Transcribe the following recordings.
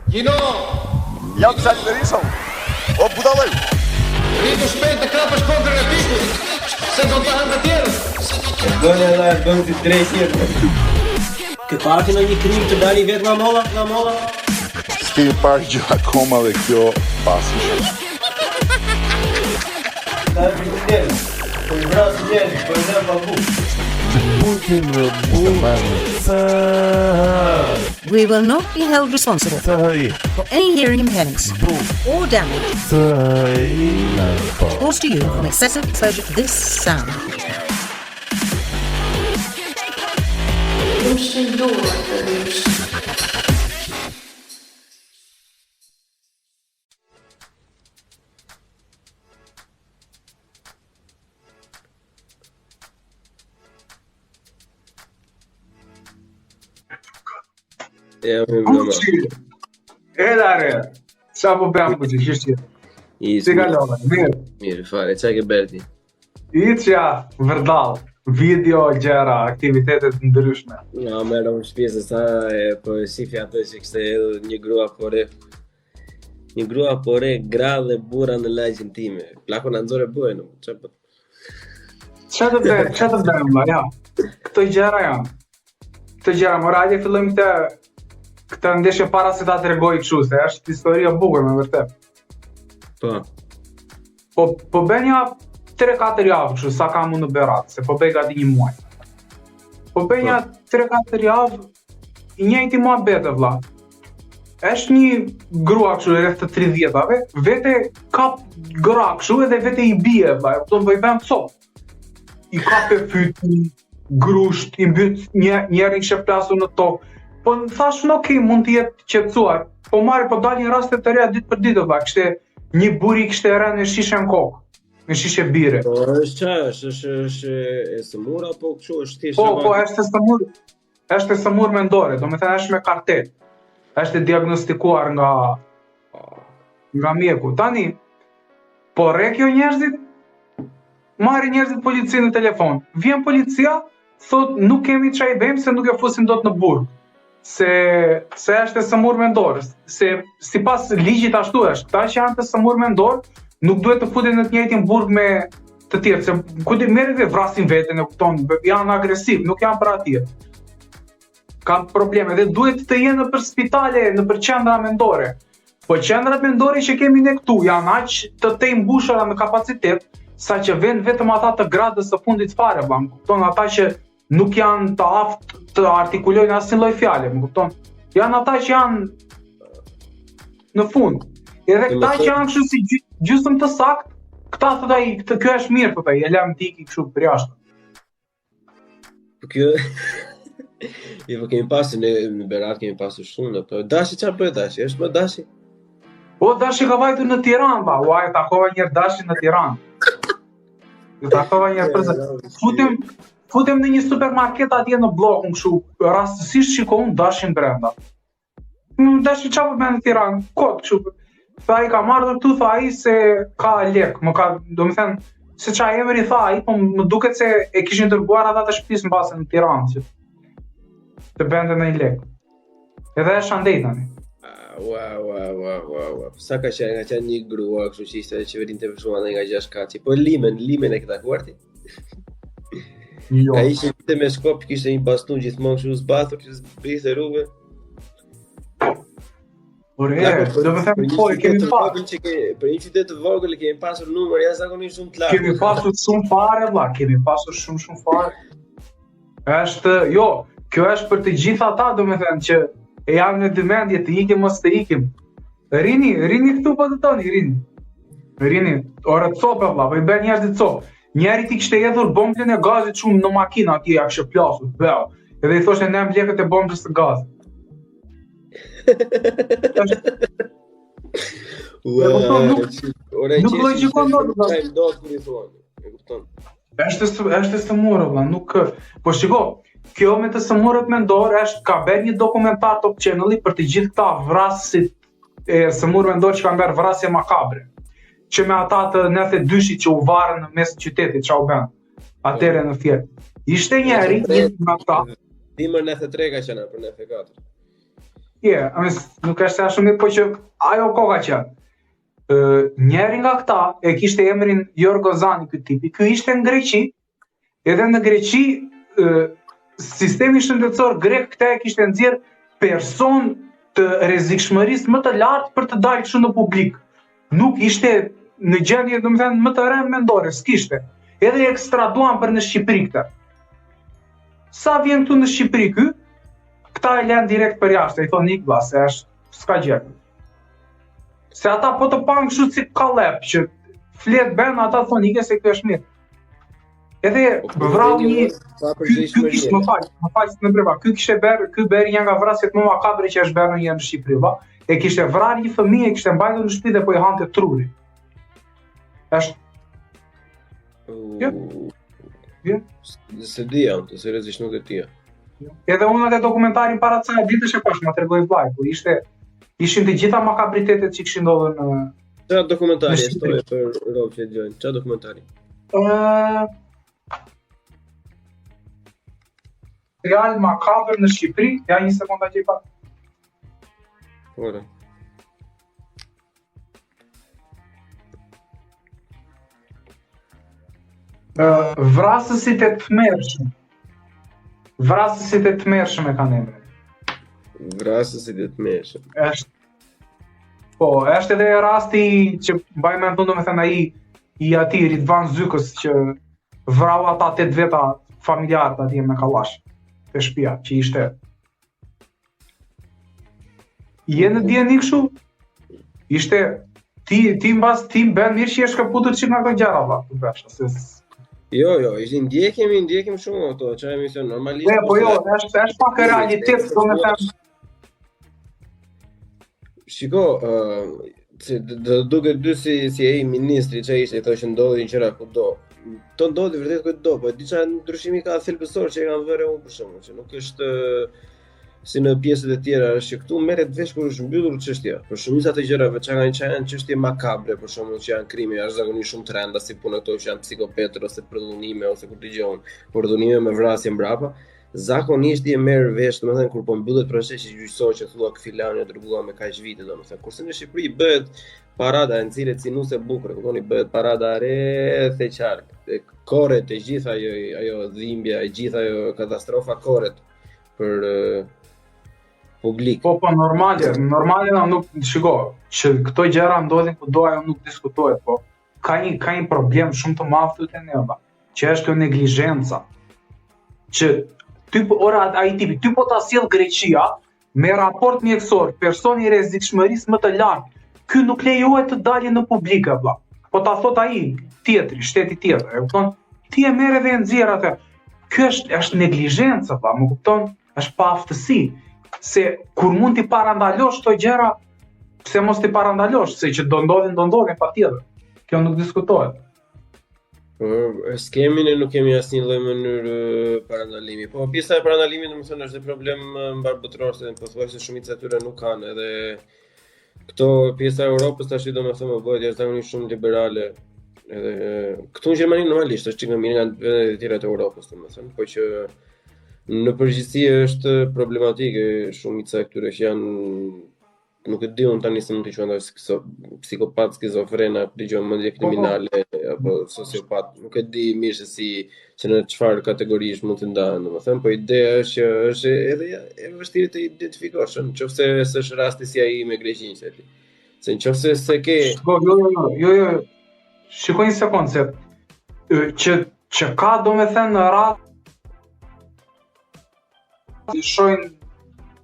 Gjino! Jam Xhali Berisha. O budallaj. Rritu shpejt të krapësh kokën e pikut, se do të hanë të tjerës. Bënë edhe bënë të drejtë. Këtë pati në një krim të dali vetë nga molla? S'kemi parë gjë akoma dhe kjo pasi shumë. Ka e për të tjerë, për në vrasë njerë, për në babu. We will not be held responsible for any hearing impairments or damage caused to you from excessive exposure to this sound. Elare, qa po bëjmë po që shishtë? Si kalove, mirë? Mirë, fare, qa ke berti? Iqja, vërdal, video, gjera, aktivitetet ndryshme. Ja, mërë më shpjesë sa e po sifi atë që kështë edhe një grua pore. Një grua pore, gra dhe bura në lagjin time. Plako në nëzore bue, në që po? Qa të bëjmë, ja? Këto gjera janë. Këto gjera, moralje fillojmë këtë ndeshje para se ta të regoj këshu, se është historia bukur me vërtet. Po benja 3-4 javë këshu, sa ka mu në berat, se po bej gati një muaj. Po benja 3-4 javë, i njëjti mua bete vla. Eshtë një grua këshu, rreth të 30-ave, vete kap gra këshu edhe vete i bie vla, do më bëjben cop. I kap e fyti, grusht, i mbyt njerin që plasu në tokë. Po në thash në okej, mund të jetë qetësuar, po marri po dalin rastet të reja ditë për ditë vla, kështë një buri kështë e rënë në shishe në kokë, në shishe bire. Po është qa, është e sëmur apo kështu është tishtë? Po, është e sëmur mendore, do me thënë është me kartel, është e diagnostikuar nga mjeku. Tani, po rekjo njerëzit, marri njerëzit policinë në telefon, vjen policia, thot nuk kemi qa i bëjmë se nuk e fusim do të në burg. Se është e sëmur mendor, se si pas ligjit ashtu është, këta që janë të sëmur mendor, nuk duhet të futin në të njëjtin burg me të tjerë, se kudi merret dhe vrasin veten, janë agresiv, nuk janë për atje. Kanë probleme dhe duhet të jenë në për spitale, në për qendra mendore. Po qendrat mendore që kemi ne këtu janë aq të tej mbushura në kapacitet, sa që vend vetëm ata të gradës së fundit fare, ata që nuk janë të aftë të artikulojnë asnjë lloj fjale, më kupton? Janë ata që janë në fund. Edhe këta që janë kështu si gjysmë të saktë, këta thotë ai, kjo është mirë thotë ai, e lëm tiki kështu për jashtë. Po kjo po kemi pasur në Berat, kemi pasur shumë, po Dashi çfarë bëhet Dashi? Është më Dashi? Po Dashi ka vajtur në Tiranë, uaj, takova një Dashi në Tiranë. Takova një Futem në një supermarket atje në blokun kështu, rastësisht shikoj Dashin brenda. Dashi çfarë bën në Tiranë? Kot kështu. Tha ai ka marrë këtu, tha ai se ka lek, domethënë se çfarë emri tha ai, po më duket se e kishin dërguar ata të shtëpisë mbase në Tiranë që të bënte në lek. Edhe është andej tani. Wow. Sa ka qenë një grua kështu që ishte qeverin të vëshuar nga 6 kaçi, po limen e këta kuarti. Jo. Ka ishte vite me shkop, kishte një bastun gjithmonë kështu zbathur, që zbriste rrugë. Por do të them po kemi pasur për një qytet të vogël kemi pasur numër jashtëzakonisht shumë të lartë. Kemi pasur shumë fare vlla, kemi pasur shumë fare. Kjo është për të gjithë ata, domethënë që e janë në dëmendje të ikim mos të ikim. Rini këtu po të toni, rini, ora copa vlla, po i bën njerëzit copë. Njeri ti kishte hedhur bombën e gazit shumë në makinë atje, ja kishte plasur, beu. Edhe i thoshte nem lekët e bombës së gazit. Nuk logjikon dot. Është sëmurë valla, nuk. Po shiko, kjo me të sëmurët mendor është ka bërë një dokumentar Top Channel për të gjithë këta vrasësit e sëmurë mendor që kanë bërë vrasje makabre. Që me ata të 92-shit që u varën në mes të qytetit, që u bën atëre në fjetë. Ishte njeri, një nga ta. Dimër 93 ka qenë për 94. Nuk është ashtu mirë, po që ajo koka qenë. Njeri nga këta e kishte emrin Jorgozani ky tipi. Ky ishte në Greqi, edhe në Greqi sistemi shëndetësor grek këta e kishte nxjerr person të rrezikshmërisë më të lartë për të dalë kështu në publik. Nuk ishte në gjendje, domethënë, më të rënd mendore, s'kishte. Edhe e ekstraduan për në Shqipëri këtë. Sa vjen këtu në Shqipëri ky, këta e lënë direkt për jashtë, i thonë ikba, se është s'ka gjë. Se ata po të panë kështu si kallep, që flet ben, ata thonë ike se kjo është mirë. Edhe vrau një, ky kishte më fal në breva, ky beri një nga vrasjet më makabre që është bërë një në Shqipëri, ba. E kishte vrarë një fëmijë, e kishte mbajtur në shtëpi dhe po i hante truri. Është Se dija, të seriozisht nuk e dija. Edhe unë atë dokumentarin para ca ditësh e pash, ma tregoi vllai, po ishin të gjitha makabritetet që kishin ndodhur në Çfarë dokumentari stoje për rob që dëgjojnë? Çfarë dokumentari? Real makabër në Shqipëri, ja një sekondë që i pak. Ora. Vrasësit e tmerrshëm. Vrasësit e tmerrshëm e kanë emrin. Vrasësit e tmerrshëm. Është edhe rasti që mbaj mend unë, domethënë ai i atij Ridvan Zykës që vrau ata 8 veta familjarët atje me kallash te shtëpia që ishte. Jenë dieni kështu. Ishte ti mbas ti bën mirë që je shkëputur çik nga këto gjëra valla, tu bash, se Jo, ishte ndjekim shumë ato, çfarë emision normalisht. Po jo, është pak realitet, domethënë. Shiko, do duket dy si ai ministri që ishte, thoshte ndodhin gjëra kudo. To ndodhi vërtet kudo, po diçka ndryshimi ka thelbësor që e kanë vënë unë për shkakun, që nuk është si në pjesët e tjera, është që këtu merret vesh kur është mbyllur çështja. Për shumica të gjërave që janë çështje makabre, për shembull që janë krime jashtëzakonisht shumë të rënda, si punë këto që janë psikopetë ose përdhunime ose kur dëgjon, përdhunime me vrasje mbrapa, zakonisht i merr vesh, domethënë kur po mbyllet procesi gjyqësor që thua filani e dërguar me kaq vite, domethënë kurse në Shqipëri bëhet parada e nxirret si nuse bukur, kuptoni, bëhet parada rreth e qark, korret e gjitha ajo dhimbja, e gjitha ajo katastrofa korret për publik. Po normale nuk shiko, që këto gjëra ndodhin kudo, ajo nuk diskutohet, po ka një problem shumë të madh te ne, që është kjo neglizhenca. Që ty po ta sjell Greqia me raport mjekësor, person i rrezikshmërisë më të lartë. Ky nuk lejohet të dalë në publik, vëlla. Po ta thot ai tjetri, shteti tjetër, e kupton? Ti e merr edhe e nxjerr atë. Ky është neglizhencë, vëlla, më kupton? Është pa aftësi. Se kur mund t'i parandalosh këto gjëra, pse mos t'i parandalosh, se që do ndodhin patjetër. Kjo nuk diskutohet. Skemi ne nuk kemi asnjë lloj mënyrë parandalimi. Po pjesa e parandalimit domethënë është problem mbarbotror, se pothuajse shumica e tyre nuk kanë, edhe këto pjesa e Europës tash domethënë bëhet jashtëzakonisht shumë liberale. Edhe këtu në Gjermani normalisht është çik më mirë nga vendet e tjera të Europës, domethënë, po që në përgjithësi është problematike shumica e këtyre që janë, nuk e di unë tani se mund të quajnë psikopat, skizofrena, dëgjojmë mendje kriminale apo sociopat, nuk e di mirë se që në çfarë kategorish mund të ndahen, domethënë, po ideja është që është edhe e vështirë të identifikosh, nëse s'është rasti si ai me Greqinë, se ti. Se nëse se ke Jo. Shikoj një sekondë, se që ka domethënë rast i shojnë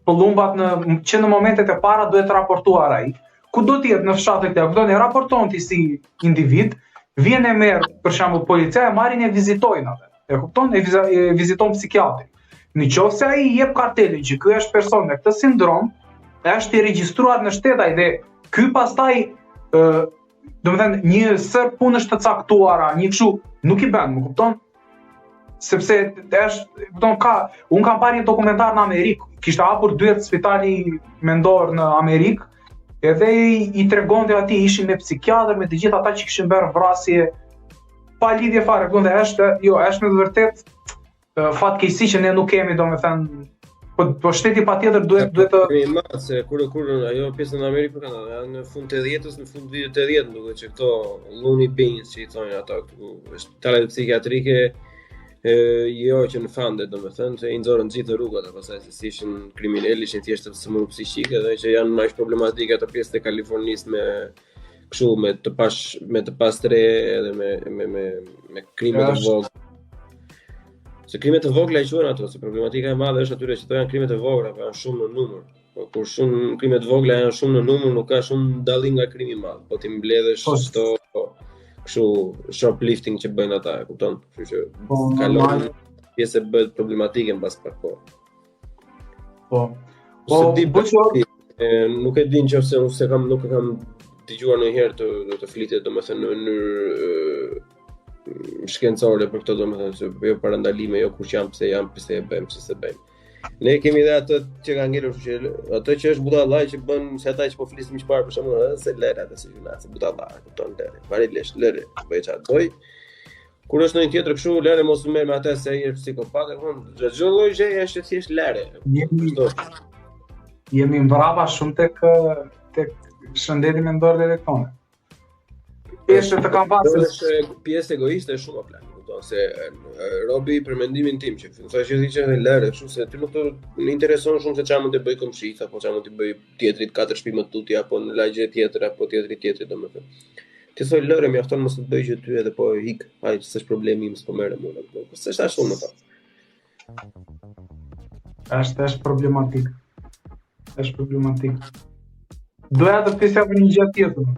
pëllumbat që në momentet e para duhet raportuar ai. Ku do t'jetë në fshatet këta, kuptoni, raporton ti si individ, vjen e merr, për shembull, policia e marrin e vizitojnë atë. E kupton? E viziton psikiatrin. Nëse ai i jep kartelin që ky është person me këtë sindrom, është i regjistruar në shtet ai dhe ky pastaj domethënë një sër punësh të caktuara, një kështu nuk i bën, më kupton? Sepse unë kam parë një dokumentar në Amerikë, kishte hapur 2 spitali mendor në Amerikë, edhe i tregonte atij ishin me psikiatër, me të gjithë ata që kishin bërë vrasje pa lidhje fare, është me të vërtet fatkeqësi që ne nuk kemi, domethënë, po shteti patjetër duhet të kemi madh se kur ajo pjesën e Amerikës kanë janë në fund të 80-s, në fund vitit 80, duket që këto Looney Tunes që I thonë ata këtu, shpitalet psikiatrike jo që në fande, domethënë se I nxorën gjithë rrugat, pastaj se si ishin kriminal, ishin thjesht të smur psiqike dhe që janë më problematike ato pjesë të Kalifornisë me kështu me të pastre edhe me krime të vogla. Se krimet të vogla I quhen ato, se problematika e madhe është atyre që to janë krimet të vogla, po janë shumë në numër. Po kur shumë krimet vogla janë shumë në numër, nuk ka shumë dallim nga krimi I madh, po ti mbledhesh çdo kështu shoplifting që bëjnë ata, e kupton? Kështu që kalon pjesë bëhet problematike mbas pak kohë. Po. Nuk e di nëse nuk e kam dëgjuar ndonjëherë të flitet domethënë në mënyrë shkencore për këto domethënë se jo parandalime, jo kush janë, pse e bëjmë, pse se bëjmë. Ne kemi edhe atë që ka ngelur që atë që është budallaj që bën se ata që po flisim më parë për shembull, se lëre atë si gjuna, se budallaj, kupton lëre. Vari lesh, lëre, bëj çfarë doj. Kur është ndonjë tjetër kështu, lëre mos u merr me atë se ai është psikopat, çdo lloj gjëje është thjesht lëre. Jemi mbrapa shumë tek shëndeti mendor dhe tonë. Pjesë të kam pasur pjesë egoiste shumë a plan, kupton se Robi për mendimin tim që thashë ti që lëre, kështu se ti nuk të intereson shumë se çfarë mund të bëj komshit apo çfarë mund të bëj tjetrit 4 shtëpi më tutje apo në lagje tjetër apo tjetrit domethënë. Ti thoj lëre mjafton mos të bëj që ty edhe po hik, ai s'është problemi im, s'po merrem unë. Po s'është ashtu më fal. Është problematik. Është problematik. Doja të pyesja për një gjë tjetër.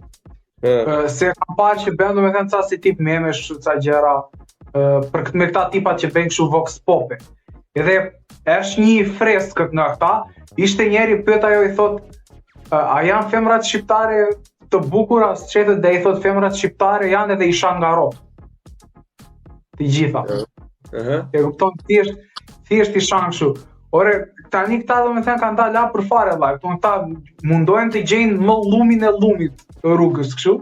Se kam parë që bën domethënë ca si tip memesh, ca gjëra për me këta tipat që bëjnë kështu vox pope. Edhe është një freskët nga këta, ishte njeri pyet ajo I thot, a janë femrat shqiptare të bukura shtetet dhe I thot femrat shqiptare janë edhe isha nga rrot. Të gjitha. E kupton thjesht isha kështu. Ore, tani këta domethënë kanë dalë la për fare vllai, këta mundohen të gjejnë më llumin e llumit të rrugës kështu.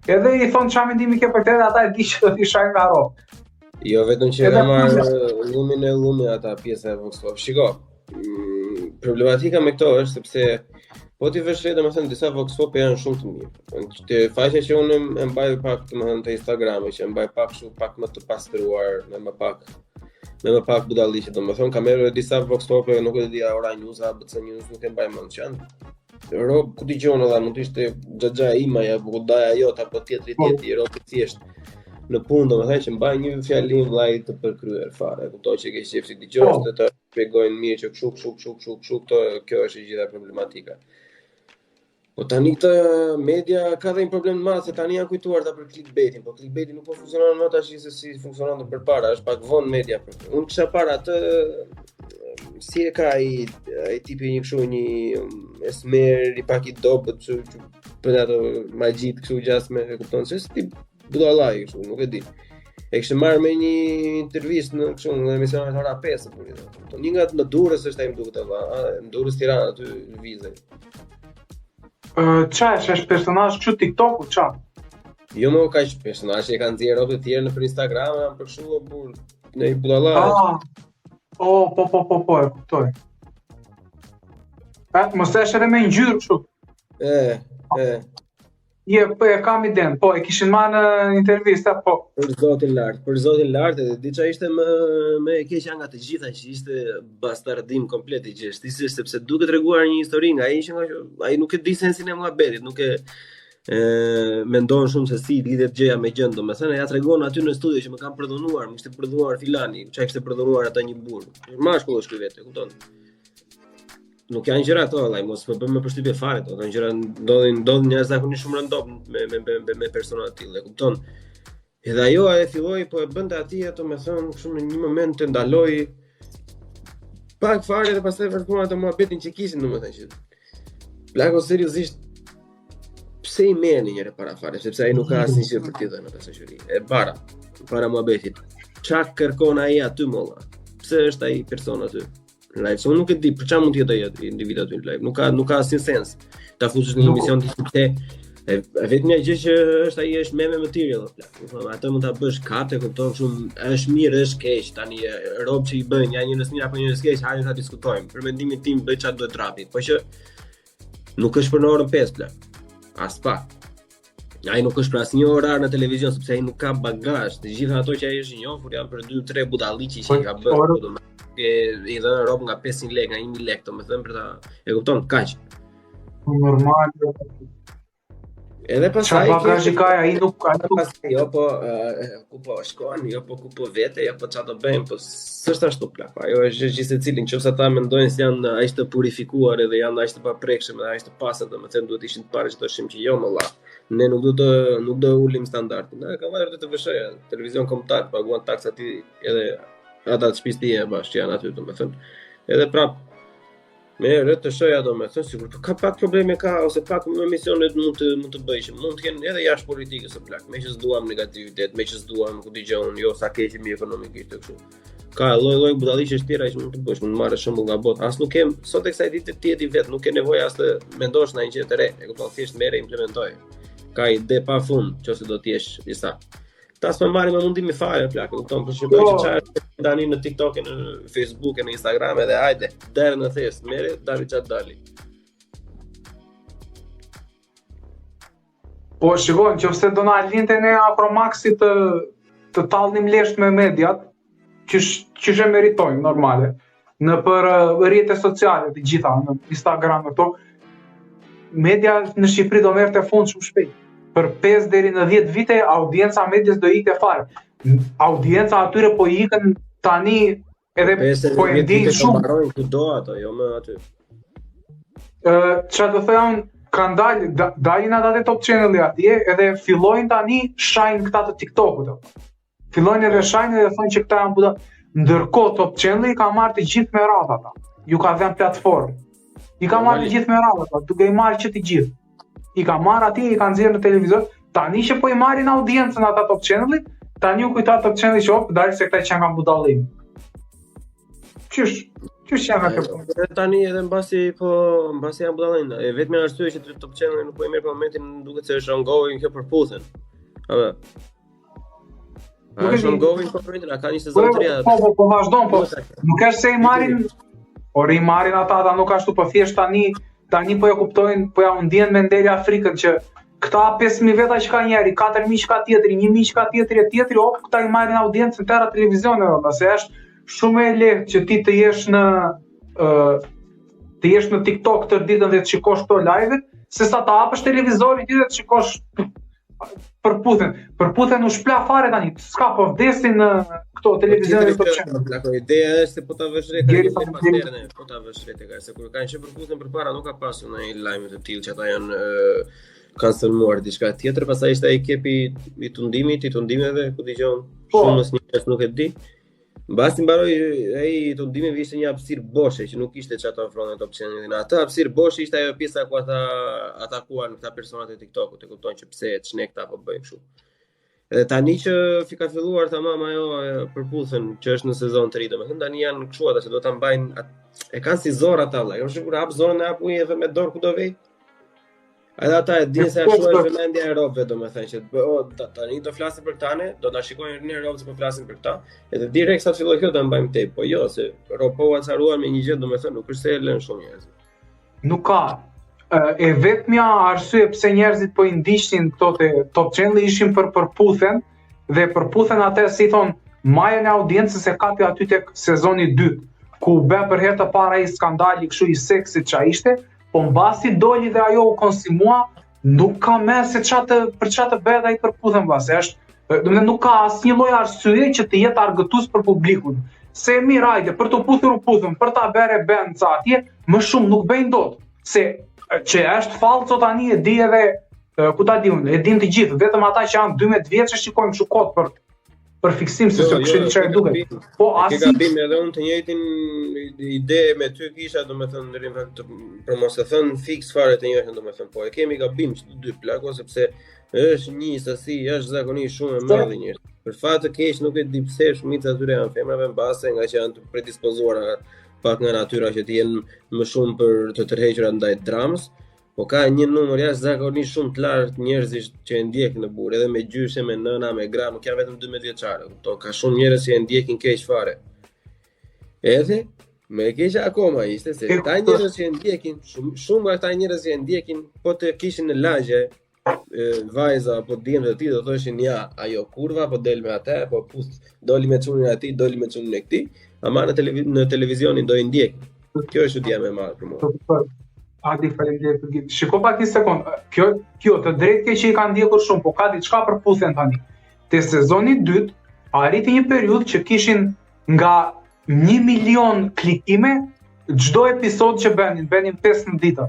Edhe I thon çfarë mendimi ke për këtë, ata e di që do të isha nga rrot. Jo vetëm që e marr llumin e llumit ata pjesa e vox pop. Shiko, problematika me këto është sepse po ti vesh le domethënë disa vox pop janë shumë të mirë. Te faqja që unë e mbaj pak domethënë te Instagrami, që e mbaj pak kështu pak më të pastruar, me më pak budalliqe, domethënë kam marrë disa vox pop, nuk e di ora news apo BC News, nuk e mbaj mend që Rob ku dëgjon edhe mund të ishte xhaxha ime apo godaja jote apo tjetri Rob I thjesht në punë domethënë që mbaj një fjalim vllai të përkryer fare, kuptoj që ke qefsi dëgjosh të shpjegojnë mirë që kështu, kjo është e gjitha problematika. Po tani këtë media ka dhe një problem të madh se tani janë kujtuar ta për clickbaitin, po clickbaiti nuk po funksionon më tash se si funksiononte përpara, është pak vonë media për këtë. Unë kisha para atë si e ka ai tipi një kështu një esmer I pak I dobët që për ato magjit kështu gjasme, e kupton se si budallaj kështu, nuk e di. E kishte marrë me një intervistë në kështu në emisionin Ora 5 apo një. Një nga në Durrës është ai më duket atë, në Durrës Tiranë aty në Vizë. Qa është personazh kështu TikTok-u, qa? Jo më kaq personazhe kanë nxjerrë rrobat të tjerë në Instagram, janë për kështu burr në budallaj. Po, e kuptoj. Mos është edhe me ngjyrë kështu. Po e kam iden, po e kishin marrë në intervista, po. Për zotin lart, edhe di çfarë ishte më e keqja nga të gjitha që ishte bastardim komplet I gjë. Ishte sepse duke treguar një histori nga ai nuk e di sensin e muhabetit, nuk e mendon shumë se si lidhet gjëja me gjën, domethënë ja tregon aty në studio që më kanë prodhuar, më kishte prodhuar filani, çka kishte prodhuar ata një burr. Mashkull është ky vetë, kupton? Nuk janë gjëra ato, vllai, mos më bën më përshtypje fare ato. Janë gjëra ndodhin njerëz zakonisht shumë random me persona të tillë, e kupton? Edhe ajo e filloi po e bënte atij ato më thon kështu në një moment të ndaloi pak fare dhe pastaj vërtetona ato muhabetin që kishin domethënë që plako seriozisht pse I merrni njëre para fare, sepse ai nuk ka asnjë gjë për t'i dhënë atë shoqëri. E para muhabetit. Ç'a kërkon ai aty molla? Pse është ai person aty? Live, so nuk e di për çfarë mund të jetë ai individ aty në live. Nuk ka asnjë sens. Ta futesh në një emision sepse Vetëm gjë që është ai është meme material plak. Atë mund ta bësh katë, kupton, shumë është mirë, është keq. Tani rob që i bën, ja njerëz mirë apo njerëz keq, hajde ta diskutojmë. Për mendimin tim bëj çfarë duhet rapi, po që nuk është për në orën 5 plak. As pak. Ai nuk është për asnjë orar në televizion sepse ai nuk ka bagazh. Të gjitha ato që ai është i njohur janë për 2-3 budalliqi që i ka bërë. I dhënë rob nga 500 lekë, nga 1000 lekë, domethënë për ta e kupton kaq. Normal. Edhe pastaj bagazhi ka ai nuk jo po ku po shkon, jo po ku po vete, jo po çfarë do bëjmë, po s'është ashtu plak. Ajo është gjithë secilin, nëse ata mendojnë se janë aq të purifikuar edhe janë aq të paprekshëm edhe aq të pastër, domethënë duhet ishin të parë çdo shim që jo më valla. Ne nuk do ulim standardin. Ne ka marrë të vëshë televizion kombëtar, paguan taksa ti edhe ata të shtëpisë tie bash që janë aty domethënë. Edhe prap me rreth të shoja domethënë sigurisht ka pak probleme ka ose pak emisionet mund të bëj që mund të kenë edhe jashtë politikës së plak, me që s'duam negativitet, me që s'duam ku dëgjon jo sa keqemi ekonomikisht kështu. Ka lloj budalliqesh tjera që mund të bësh, mund të marrësh shembull nga botë. As nuk kem sot e kësaj ditë ti vet, nuk ke nevojë as të mendosh ndonjë gjë të re, e kupton, thjesht merre implementoj. Ka ide pafund nëse do të jesh i saktë. Ta s'më marrim me mundimi fare plak, kupton, për shkak që çfarë tani në TikTok, në Facebook, në Instagram edhe hajde, deri në thjesht, merre dali çat dali. Po shikoj, nëse do na linte ne Afromaxit të tallnim lesht me mediat, që e meritojnë normale. Në për rrjetet sociale të gjitha, në Instagram këto, media në Shqipëri do merrte fund shumë shpejt. Për 5 deri në 10 vite audienca medias do ikte fare. Audienca atyre po ikën tani edhe po e ndjejnë shumë. Kudo ato, jo më aty. Çfarë do thonë, kanë dalin ata te Top Channel atje edhe fillojnë tani shajnë këta të TikTokut. Fillojnë edhe shajnë edhe thonë që këta janë buda. Ndërkohë Top Channel i ka marrë të gjithë me radhë ata. Ju ka dhënë platformë. I ka marrë të gjithë me radhë ata, duke i marrë që të gjithë. I ka marrë atje, i ka nxjerrë në televizor, tani që po i marrin audiencën ata Top Channel-it, tani u kujta Top Channel-i që dalë se këta që janë budallim. Qysh janë këto? Tani edhe mbasi janë budallim. Vetëm arsye që Top Channel-i nuk po i merr për momentin duket se është ongoing kjo përputhen. Apo. Është ongoing po pritën, ka një sezon 3. Po vazhdon, po. Nuk është se i marrin, por i marrin ata nuk ashtu po thjesht tani po ja kuptojnë, po ja ndjen me nderi Afrikën që këta 5000 veta që ka njëri, 4000 që ka tjetri, 1000 që ka tjetri, këta i marrin audiencën tëra televizione, se është shumë e lehtë që ti të jesh në TikTok tërë ditën dhe të shikosh këto live-et, se sa ta hapësh televizorin ti dhe të shikosh përputhen u shpla fare tani, s'ka po vdesin në këto televizionet të qenë. Ideja është se po ta vësh re po ta vësh re tek se kur kanë që përputhen përpara nuk ka pasur ndonjë lajme të tillë që ata janë kanë sulmuar diçka tjetër, pastaj ishte ai kepi i tundimeve ku dëgjon shumë njerëz nuk e di. Mbasi mbaroi ai tundimeve ishte një hapësirë boshe që nuk ishte çata ofronë Top Channel-in. Ata hapësirë boshe ishte ajo pjesa ku ata atakuan këta personat e TikTok-ut, e kupton që pse ç'ne këta po bëjnë kështu. Edhe tani që ka filluar tamam ajo përputhen që është në sezon 3, domethënë tani janë kështu ata që do ta mbajnë e kanë si zorë ata vëlla. Kam shikuar hap zorën e hap ujë edhe me dorë ku do vej. Edhe ata e dinë se ashtu është vëmendja e robëve, domethënë që tani do flasin për këta ne, do na shikojnë rinë robët që po flasin për këta. Edhe direkt sa filloi kjo ta mbajmë tep, po jo se roboa caruan me një gjë, domethënë nuk është se e lën shumë njerëz. Nuk ka. E vetmja arsye pse njerëzit po i ndiqnin këto te Top Channel ishin për përputhen dhe përputhen atë si thon majën e audiencës e kapi aty tek sezoni 2 ku u bë për herë të parë ai skandali kështu i seksit ç'a ishte, po mbasi doli dhe ajo u konsumua, nuk ka më se për ç'a të bëhet ai përputhen vase është, domethënë nuk ka asnjë lloj arsye që të jetë argëtues për publikun. Se mirë hajde për të puthur u puthën, për ta bërë bën ca atje, më shumë nuk bëjnë dot. Se që është fallco tani e di edhe ku ta di unë, e din të gjithë, vetëm ata që janë 12 vjeç shikojnë kështu kot për fiksim se kështu çfarë duket. Po asi gabim edhe unë të njëjtin ide me ty kisha, domethënë në fakt për mos e thënë fiks fare të njëjtën, domethënë po e kemi gabim të dy plako sepse është një sasi jashtëzakonisht shumë e madhe njerëz. Për fat të keq nuk e di pse shumica atyre janë femrave mbase nga që janë të predispozuara pak nga natyra që të jenë më shumë për të tërhequra ndaj dramës, Po ka një numër jashtëzakonisht shumë të lartë njerëzish që e ndjekin në burr, edhe me gjyshe, me nëna, me gra, nuk janë vetëm 12 vjeçare, kupton? Ka shumë njerëz që e ndjekin keq fare. Edhe më e keqja akoma ishte se ta njerëz që e ndjekin, shumë nga ata njerëz që e ndjekin, po të kishin në lagje vajza apo djemtë të tij do thoshin ja, ajo kurva po del me atë, po doli me çunin e atij, doli me çunin e këtij, ama në televizionin do i ndjekin. Kjo është çudia më e madhe për mua. Adi, faleminderit për gjithë. Shiko pak një sekond. Kjo të drejtë ke që i kanë ndjekur shumë, po ka diçka përputhjen tani. Te sezoni 2 arriti një periudhë që kishin nga 1 milion klikime çdo episod që bënin 15 ditë.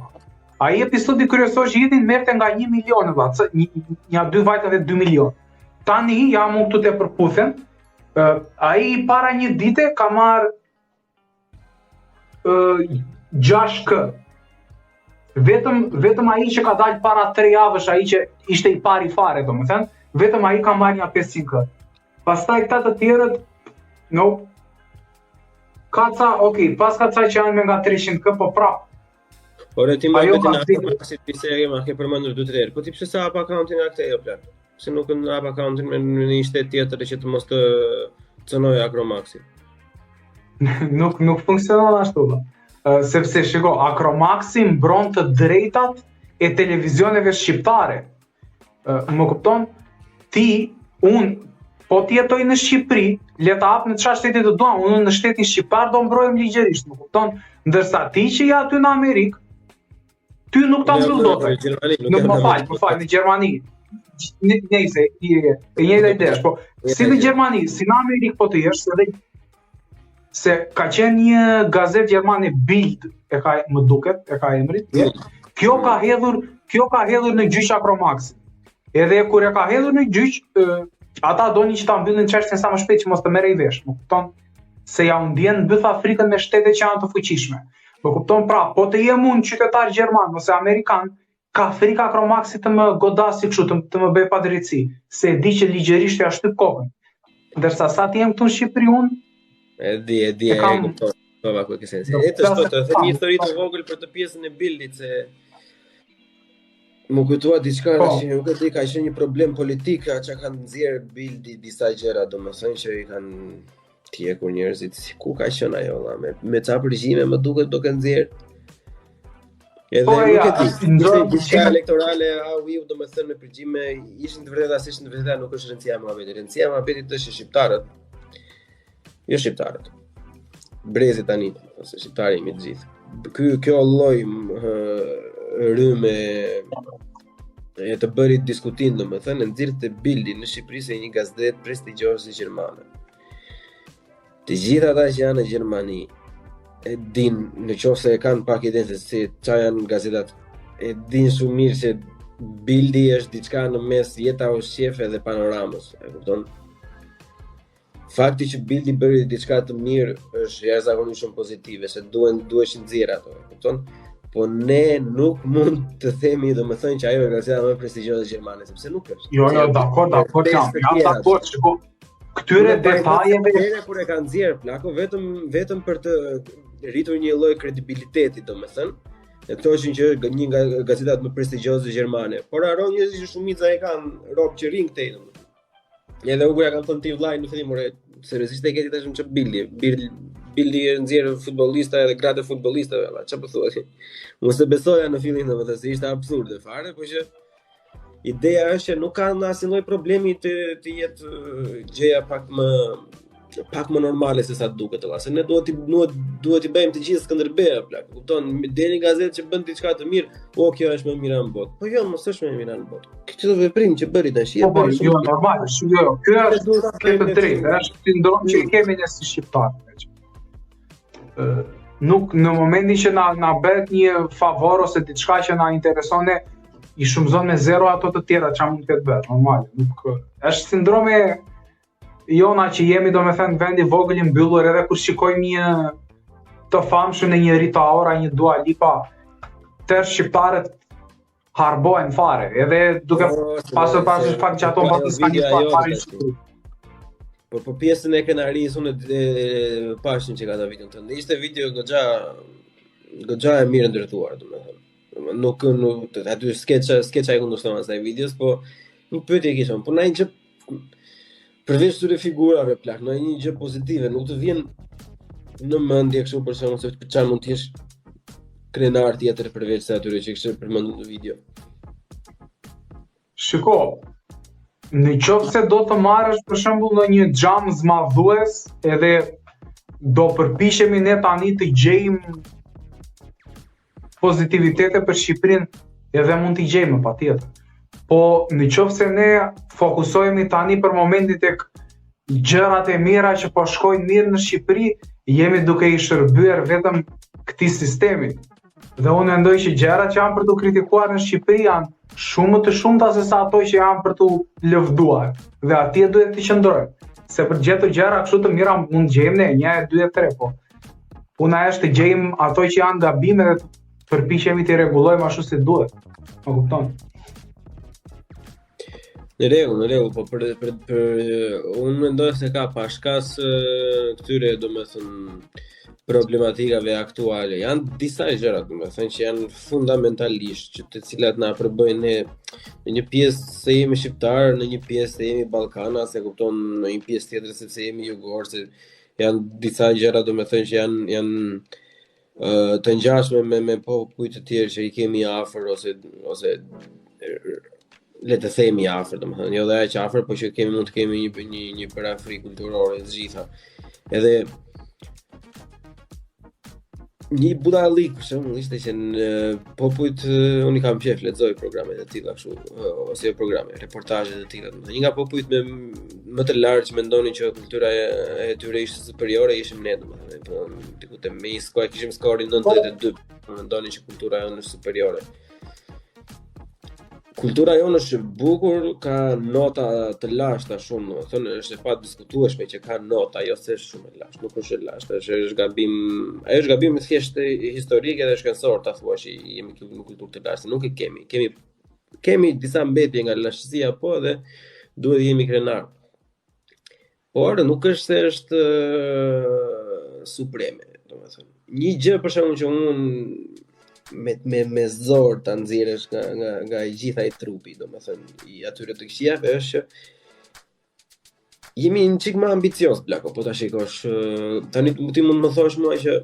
Ai episodi kryesor që jetin merrte nga 1 milion valla, ja 2 vajte dhe 2 milion. Tani jam unë këtu te përputhjen. Ai para një dite ka marr 6k. Vetëm ai që ka dalë para 3 javësh, ai që ishte i pari fare, domethënë, vetëm ai ka marrë një 500k. Pastaj këta të tjerët, no. Kaca, okay, pas kaca që janë me nga 300k, po prap. Ore ti më vetë na pasi pse e ke përmendur 2-3 herë. Po ti pse sa hap akauntin nga këtë apo plan? Pse nuk e hap akauntin me një shtet tjetër që të mos të cënoj Acromaxi? Nuk funksionon ashtu. Sepse shiko, Acromaxi mbron të drejtat e televizioneve shqiptare. Më kupton? Po ti jetoj në Shqipëri, le ta hap në çfarë shteti të duam, unë në shtetin shqiptar do mbrohem ligjërisht, më kupton? Ndërsa ti që je aty në Amerikë, ty nuk ta mbyll dot. Nuk më fal, në Gjermani. Nëse e njëjta ide, po si në Gjermani, si në Amerikë po të jesh, se ka qenë një gazetë gjermane Bild, më duket, e ka emrin. Kjo ka hedhur në gjyq Acromaxi. Edhe kur e ka hedhur në gjyq, ata donin që ta mbyllin çështjen sa më shpejt që mos të merrej vesh, më kupton? Se ja u ndjen mbyth Afrikën me shtete që janë të fuqishme. Më kupton, pra, po të jem unë qytetar gjerman ose amerikan, ka frika Acromaxi të më godasi kështu, të më bëj padrejtësi, se e di që ligjërisht ja shtyp kokën. Ndërsa sa të jem këtu në Shqipëri unë, e kuptoj. Po va ku ke sensi. Të them një histori të vogël për të pjesën e Bildit se më kujtua diçka që nuk e di, ka qenë një problem politik që kanë nxjerr Bildi disa gjëra, domethënë që i kanë tjekur njerëzit. Ku ka qenë ajo valla? Me çfarë përgjime më duket do të nxjerr. Edhe nuk e di. Diçka elektorale domethënë me përgjime ishin të vërteta, se ishin të vërteta, nuk është rëndësia e muhabetit. Rëndësia e muhabetit është shqiptarët. Jo shqiptarët. Brezi tani, ose shqiptari me të gjithë. Kjo lloj rrymë e të bërit diskutim, domethënë nxirrte Bildi në Shqipëri se një gazetë prestigjioze gjermane. Të gjithë ata që janë në Gjermani e din, nëse e kanë pak ide se çfarë janë gazetat, e din shumë mirë se Bildi është diçka në mes Jeta Ushqefe dhe Panoramës, e kupton? Fakti që Bildi bëri diçka të mirë është jashtëzakonisht shumë pozitive, se duheshin nxjerrë ato, e kupton? Po ne nuk mund të themi domethënë që ajo është gazeta më prestigjioze gjermane, sepse nuk është. Jo, dakord, jam dakord, shiko. Këtyre detajeve kur e kanë nxjerrë plako vetëm për të rritur një lloj kredibiliteti, domethënë, e thoshin që një nga gazetat më prestigjioze gjermane. Por haron njerëzit që shumica e kanë rob që rin këtej domethënë. Edhe u ja kanë thënë ti vllai në fillim, seriozisht e ke tashmë ç'o Bildi nxjerr futbollista edhe gratë futbollistave, valla, çfarë po thua? Mos e besoja në fillim domethënë se ishte absurde fare, por që ideja është që nuk ka asnjë lloj problemi të jetë gjëja pak më normale se sa duket valla. Se ne duhet i bëjmë të gjithë Skënderbeu, plak. Kupton, deri një gazetë që bën diçka të mirë, kjo është më e mira në botë. Po jo, mos është më e mira në botë. Këtë veprim që bëri tash, po jo, normal, jo. Ky është këtë drejtë, është sindrom që i kemi ne si shqiptarë. Nuk në momentin që na bëhet një favor ose diçka që na intereson, ne i shumëzon me zero ato të tjera që mund të ketë bërë, normal. Nuk është sindrome jona që jemi domethënë vendi vogël i mbyllur, edhe kur shikojmë një të famshëm në një Rita Ora, një Dua Lipa, tërë shqiptarët harbohen fare, edhe duke pasur fakt që ato mbas kanë një fare. Po pjesën e krenarisë unë pashin që ka ta videon tënde. Ishte video goxha e mirë ndërtuar, domethënë. Nuk aty skeça e kundërshton asaj videos, po një pyetje kisha, po na një përveç këtyre figurave plak, na një gjë pozitive, nuk të vjen në mendje kështu për shkakun se çfarë mund të jesh krenar tjetër përveç se atyre që kishte përmendur në video. Shiko, në qoftë se do të marrësh për shembull në një xham zmadhues, edhe do përpiqemi ne tani të gjejmë pozitivitete për Shqipërinë, edhe mund t'i gjejmë patjetër. Po në qoftë se ne fokusohemi tani për momentin tek gjërat e mira që po shkojnë mirë në Shqipëri, jemi duke i shërbyer vetëm këtij sistemi. Dhe unë mendoj që gjërat që janë për të kritikuar në Shqipëri janë shumë të shumta se sa ato që janë për të lëvduar. Dhe atje duhet të qëndrojmë. Se për gjetur gjëra kështu të mira mund të gjejmë ne 1, 2, 3, po. Puna është të gjejmë ato që janë gabime dhe të përpiqemi të rregullojmë ashtu si duhet. Më kupton? Në rregull, po për unë mendoj se ka pashkas këtyre domethënë problematikave aktuale. Janë disa gjëra domethënë që janë fundamentalisht që të cilat na përbëjnë ne në një pjesë se jemi shqiptar, në një pjesë se jemi ballkana, se kupton, në një pjesë tjetër se jemi jugor, se janë disa gjëra domethënë që janë të ngjashme me popujt të tjerë që i kemi afër ose le të themi afër, domethënë, jo dhe aq afër, por që mund të kemi një parafri kulturore të gjitha. Edhe një budallik për shembull ishte që në popujt unë kam qef lexoj programe të tilla kështu ose jo programe, reportazhe të tilla. Një nga popujt më të lartë që mendonin që kultura e tyre ishte superiore ishim ne, domethënë, po diku te me kishim skorin 92, mendonin që kultura jonë është superiore. Kultura jonë është bukur, ka nota të lashta shumë, domethënë është e padiskutueshme që ka nota, jo se është shumë e lashtë, nuk është e lashtë, është gabim, ajo është gabim thjesht historik edhe shkencor ta thuash që jemi në kulturë të lashtë, nuk e kemi. Kemi disa mbetje nga lashtësia, po edhe duhet jemi krenar. Por nuk është se është supreme, domethënë. Një gjë për shembull që unë me zor ta nxjerrësh nga i gjitha i trupi, domethënë i atyre të këqijave është që jemi një çik më ambicioz plako, po ta shikosh tani ti mund të më thosh mua që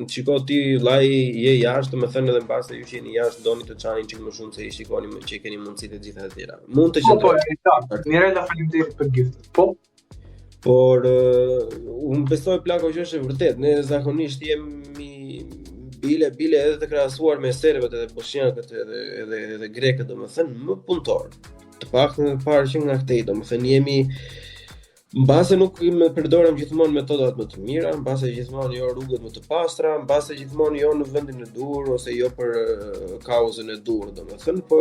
shiko ti vllai je jashtë, domethënë edhe mbase ju jeni jashtë doni të çani çik më shumë se i shikoni më që keni mundësitë të gjitha të tjera. Mund të qenë. Mirela, faleminderit për giftet. Po. Por unë besoj plako që është e vërtet, ne zakonisht jemi bile edhe të krahasuar me serbët edhe bosnjakët edhe grekët, domethënë më punëtor. Të paktën parë që nga këtej, domethënë jemi mbase nuk përdorem gjithmonë metodat më të mira, mbase gjithmonë jo rrugët më të pastra, mbase gjithmonë jo në vendin e dur ose jo për kauzën e dur, domethënë, po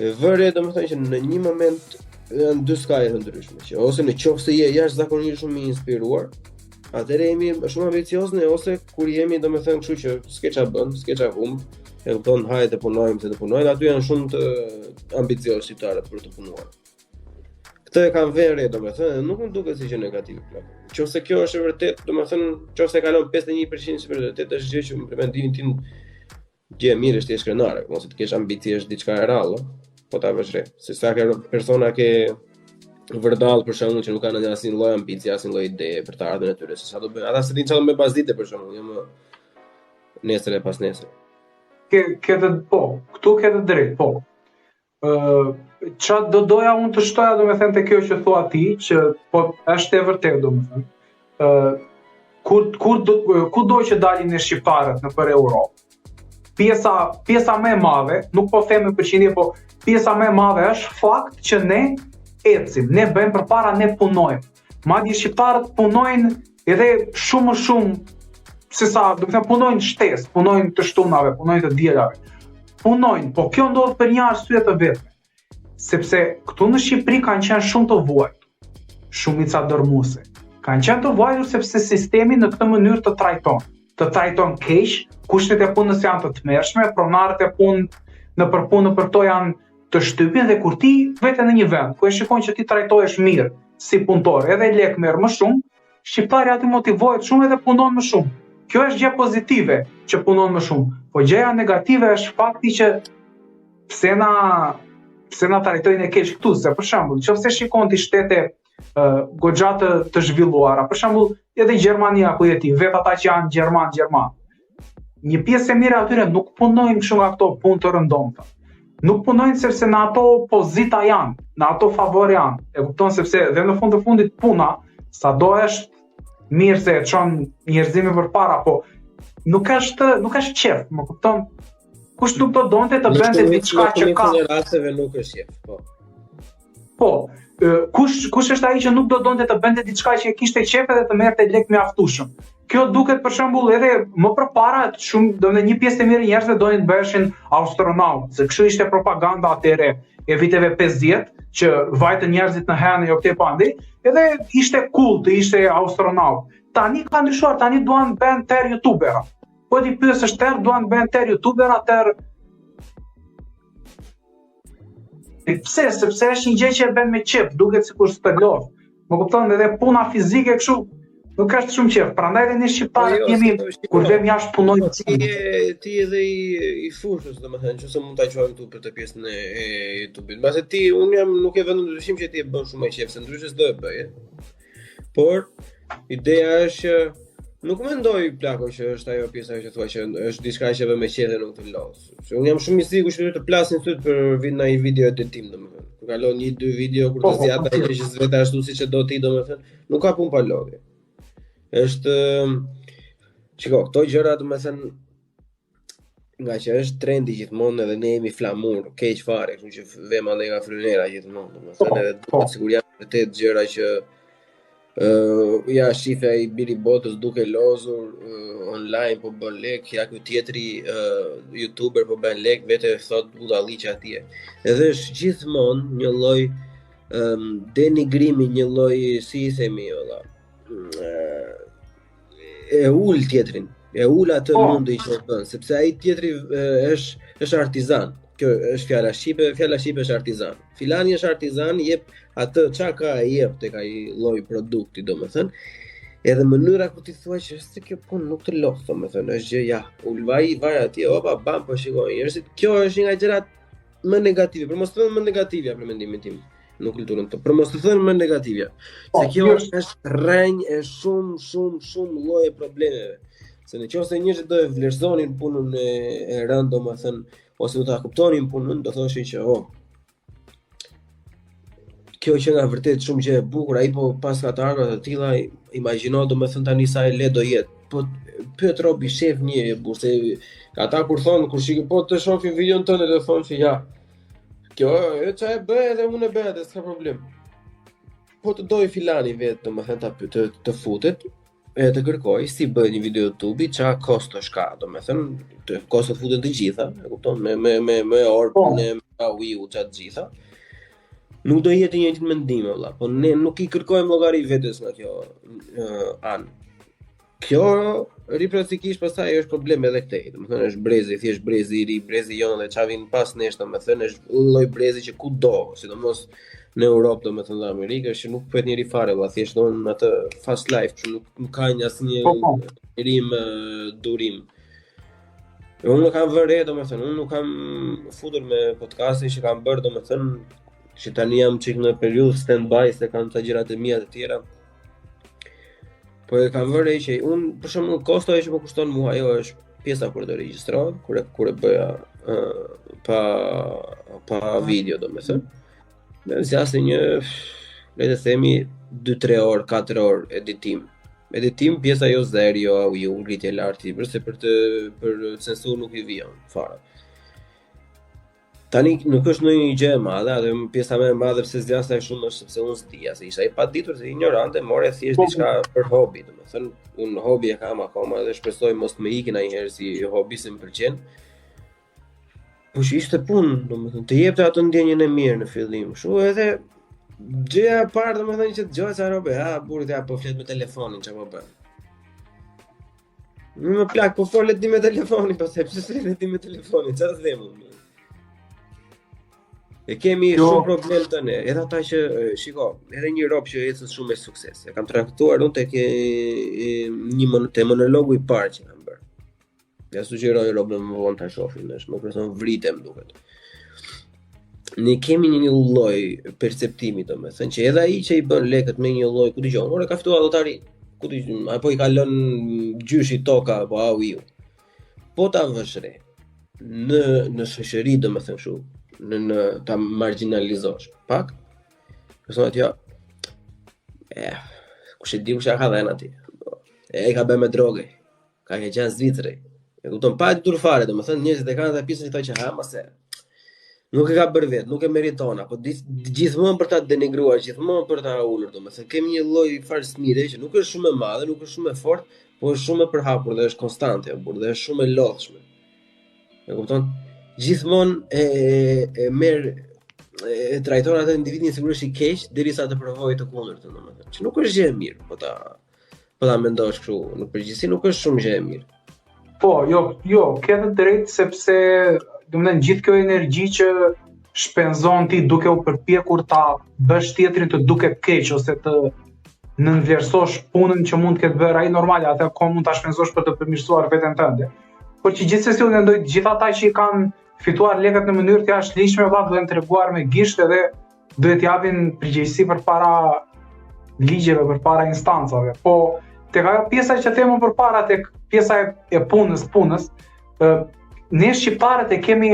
e vëre domethënë që në një moment janë dy skaje të ndryshme, që ose në qoftë se je jashtëzakonisht shumë i inspiruar, atëherë jemi shumë ambiciozë, ose kur jemi domethënë kështu që s'ke bën, s'ke humb, e kupton, hajde të punojmë se të punojnë, aty janë shumë të ambiciozë shqiptarët për të punuar. Këtë e kanë vënë domethënë, nuk më duket si gjë negative plot. Nëse kjo është e vërtet, domethënë, nëse kalon 51% si vërtet, është gjë që në mendimin tim gjë e mirë është të jesh krenare, mos të kesh ambicie është diçka e rrallë, po ta vesh re. Se sa ka persona që vërdall për shembull që nuk kanë asnjë lloj ambicie, asnjë lloj ide për të ardhmen e tyre, se sa do bëjnë. Ata s'din çfarë do bëjnë pas dite për shembull, jo më nesër e pas nesër. Këtu ke të drejtë, po. Çfarë do doja unë të shtoja domethënë te kjo që thua ti, që po është e vërtetë domethënë. Kudo që dalin ne shqiptarët nëpër Europë, pjesa më e madhe, nuk po them në përqindje, po pjesa më e madhe është fakt që ne ecim, ne bëjmë përpara, ne punojmë. Madje shqiptarët punojnë edhe shumë më shumë se sa, do të them, punojnë shtesë, punojnë të shtunave, punojnë të dielave. Punojnë, po kjo ndodh për një arsye të vetme. Sepse këtu në Shqipëri kanë qenë shumë të vuajtur, shumica dërmuese. Kanë qenë të vuajtur sepse sistemi në këtë mënyrë të trajton keq, kushtet e punës janë të tmerrshme, pronarët e punë për to janë të shtypin, dhe kur ti vete në një vend ku e shikon që ti trajtohesh mirë si punëtor, edhe lek merr më shumë, shqiptari aty motivohet shumë edhe punon më shumë. kjo është gjë pozitive që punon më shumë. Po gjëja negative është fakti që pse na trajtojnë e keq këtu, se për shembull, nëse shikon ti shtete goxha të zhvilluara, për shembull, edhe Gjermania ku je ti, vetë ata që janë gjerman. Një pjesë e mirë atyre nuk punojnë kështu nga ato punë të rëndomta. Nuk punojnë sepse në ato pozita janë, në ato favor janë. E kupton sepse dhe në fund të fundit puna, sado është mirë se e çon njerëzimin përpara, po nuk është qef, më kupton? Kush nuk do donte të bënte diçka që ka. Në rasteve nuk është qef, po. Po, kush është ai që nuk do donte të bënte diçka që e kishte qef edhe të merrte lek mjaftueshëm. Kjo duket për shembull edhe më përpara shumë, domethënë një pjesë e mirë njerëzve donin të bëheshin astronaut, se kështu ishte propaganda atëherë e viteve 50 që vajtën njerëzit në henë jo këtej pandi, edhe ishte cool të ishte astronaut. Tani ka ndryshuar, tani duan bën ter youtubera. Po ti pyesësh ter duan bën ter youtubera ter. Pse? Sepse është një gjë që e bën me qef, duket sikur s'të lodh. Më kupton, edhe puna fizike kështu nuk është shumë qef. Prandaj edhe ne shqiptarët jemi kur vem jashtë punojmë. Ti edhe i fushës, domethënë, nëse mund ta quajmë këtu për të pjesën e YouTube-it. Mbase ti nuk e vënë ndryshim që ti e bën shumë më qef, se ndryshe s'do e bëj. Por ideja është që nuk mendoj plako që është ajo pjesa që thua që është diçka që vë me qef dhe nuk të lodh. Unë jam shumë i sigurt që të plasin syt për në një video editim, domethënë. Kur kalon 1-2 video kur të zgjat ai që vetë ashtu siç e do ti, domethënë, nuk ka punë pa lodhje. Është shiko, këto gjëra domethënë nga që është trendi gjithmonë edhe ne jemi flamur, keq fare, kështu që vem ande nga frynera gjithmonë, domethënë edhe sigur janë vërtet gjëra që ja shifja i biri botës duke lozur online po bën lek, ja ky tjetri youtuber po bën lek, vetë thot budalliqe atje. Edhe është gjithmonë një lloj denigrimi, një lloj si i themi valla. E ul tjetrin, e ul atë mundi që bën, sepse ai tjetri është artizan. Kjo është fjala shqipe është artizan. Filani është artizan, jep atë çka ka jep tek ai lloj produkti, domethënë. Edhe mënyra ku ti thua që se kjo punë nuk të lodh, domethënë, është gjë ja, ul vaj atje, opa, bam, po shikoj njerëzit. Kjo është një nga gjërat më negative, për mos të thënë më negative për mendimin tim, në kulturën tonë, për mos të thënë më negative. Se kjo është rrenjë e shumë lloje problemeve. Se nëse njerëzit do e vlerësonin punën e rënd, domethënë, ose do ta kuptonin punën, do thoshin që kjo që nga vërtet shumë gjë e bukur, ai po pas ka të ardhurat të tilla, imagjino domethënë tani sa e lehtë do jetë. Po pyet robi shef një burse, ata kur thonë kur shikoj po të shohin videon tonë do thonë se ja. Kjo çfarë e bëj edhe unë e bëj atë, s'ka problem. Po të doj filani vetë domethënë të futet e të kërkoj si bëj një video YouTube, çfarë kostosh ka, domethënë kostot futen të gjitha, e kupton, me orë punë, me wiu çat gjitha. Nuk do jetë një mendim valla, po ne nuk i kërkojmë llogari vetes nga kjo anë. Kjo riprazikisht pastaj është problem edhe këtej, domethënë është brezi, thjesht brezi i ri, brezi jonë dhe çfarë vin pas nesh, domethënë është lloj brezi që kudo, sidomos në Europë, domethënë në Amerikë, që nuk pret njëri fare, valla, thjesht don atë fast life, që nuk ka asnjë rim durim. Unë nuk kam vënë re, domethënë, unë nuk kam futur me podcastin që kam bërë, domethënë, që tani jam çik në periudhë stand-by se kam të gjërat e mia të tjera. Po e kam vënë re që unë për shembull kosto që më kushton mua, ajo është pjesa kur do regjistrohet, kur e bëja pa video, domethënë. Me zgjasë një, le të themi 2-3 orë, 4 orë editim. Editim pjesa jo zero, jo audio, ngritje lartë, përse për censur nuk i vijon fare. Tani nuk është ndonjë gjë e madhe, atë pjesa më e madhe pse zgjasa shumë është sepse unë s'dija, se isha i paditur, se ignorante, more thjesht diçka për hobi, domethënë, unë hobi e kam akoma dhe shpresoj mos më ikin ndonjëherë si hobi se më pëlqen. Po që ishte punë, domethënë, të jepte atë ndjenjën e mirë në fillim. Kështu edhe gjëja e parë domethënë që dëgjoj sa robe, burrit ja po flet me telefonin, çfarë po bën. Më plak, po folet ti me telefonin, pastaj pse s'e ti me telefonin, çfarë them unë? E kemi shumë problem tani, edhe ata që, shiko, edhe një rob që ecën shumë me sukses. E kam traktuar unë tek te monologu I parë që kam bërë. Ja sugjeroj robën më vonë ta shohin, është më person vritem duket. Ne kemi një lloj perceptimi domethënë që edhe ai që I bën lekët me një lloj, ku dëgjon, ora ka ftuar lotari, ku dëgjon, apo I ka lënë gjyshi toka apo au iu. Po ta vësh re në shoqëri domethënë kështu, në ta marginalizosh pak. Personat ja. Kush e di kush ka dhënë aty. E ka bërë me drogë. Ka qenë Zvicrë. E kupton pa dur fare, domethënë njerëzit e kanë ata pjesën që thonë që mase. Nuk e ka bërë vet, nuk e meriton, apo gjithmonë për ta denigruar, gjithmonë për ta ulur, domethënë kemi një lloj farsmire që nuk është shumë e madhe, nuk është shumë e fortë, po është shumë e përhapur dhe është konstante, dhe është shumë e lodhshme. E kupton? Gjithmonë e merr e trajton atë individin sigurisht I keq derisa të provojë të kundërtën, domethënë, që nuk është gjë e mirë, po ta mendosh kështu, në përgjithësi nuk është shumë gjë e mirë. Po, jo, ke të drejtë sepse domethënë gjithë kjo energji që shpenzon ti duke u përpjekur ta bësh tjetrin të duket keq ose të nënvlerësosh punën që mund të ketë bërë ai normale, atë ko mund ta shpenzosh për të përmirësuar veten tënde. Por që gjithsesi unë mendoj gjithë ata që I kanë fituar lekët në mënyrë të jashtëligjshme, valla duhen treguar me gisht edhe duhet japin përgjegjësi përpara ligjeve, përpara instancave. Po tek ajo pjesa që themu përpara tek pjesa e punës, ne shqiptarët e kemi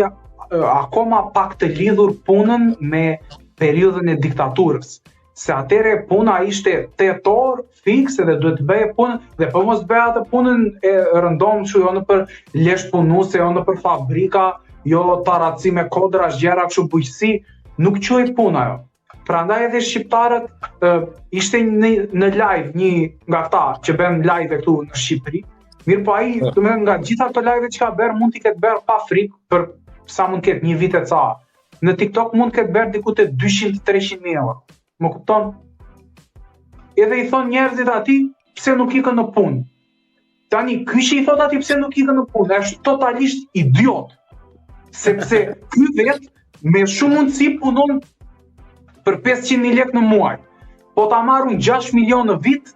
akoma pak të lidhur punën me periudhën e diktaturës. Se atëre puna ishte 8 orë fiks edhe duhet të bëje punën dhe po mos bëja atë punën e rëndom kështu jo në për lesh punuese, jo në për fabrika, jo taraci me kodra, gjëra kështu bujqësi, nuk quhej puna ajo. Prandaj edhe shqiptarët ishte në live një nga këta që bën live këtu në Shqipëri. Mirë po ai, domethënë nga gjitha ato live që ka bërë mund t'i ketë bërë pa frikë për sa mund ketë një vit e ca. Në TikTok mund ketë bërë diku te 200-300.000 euro. Më kupton? Edhe I thon njerëzit aty pse nuk ikën në punë. Tani ky që I thot aty pse nuk ikën në punë, është totalisht idiot. Sepse ky vet me shumë mundësi punon për 500.000 lekë në muaj. Po ta marrun 6 milion në vit,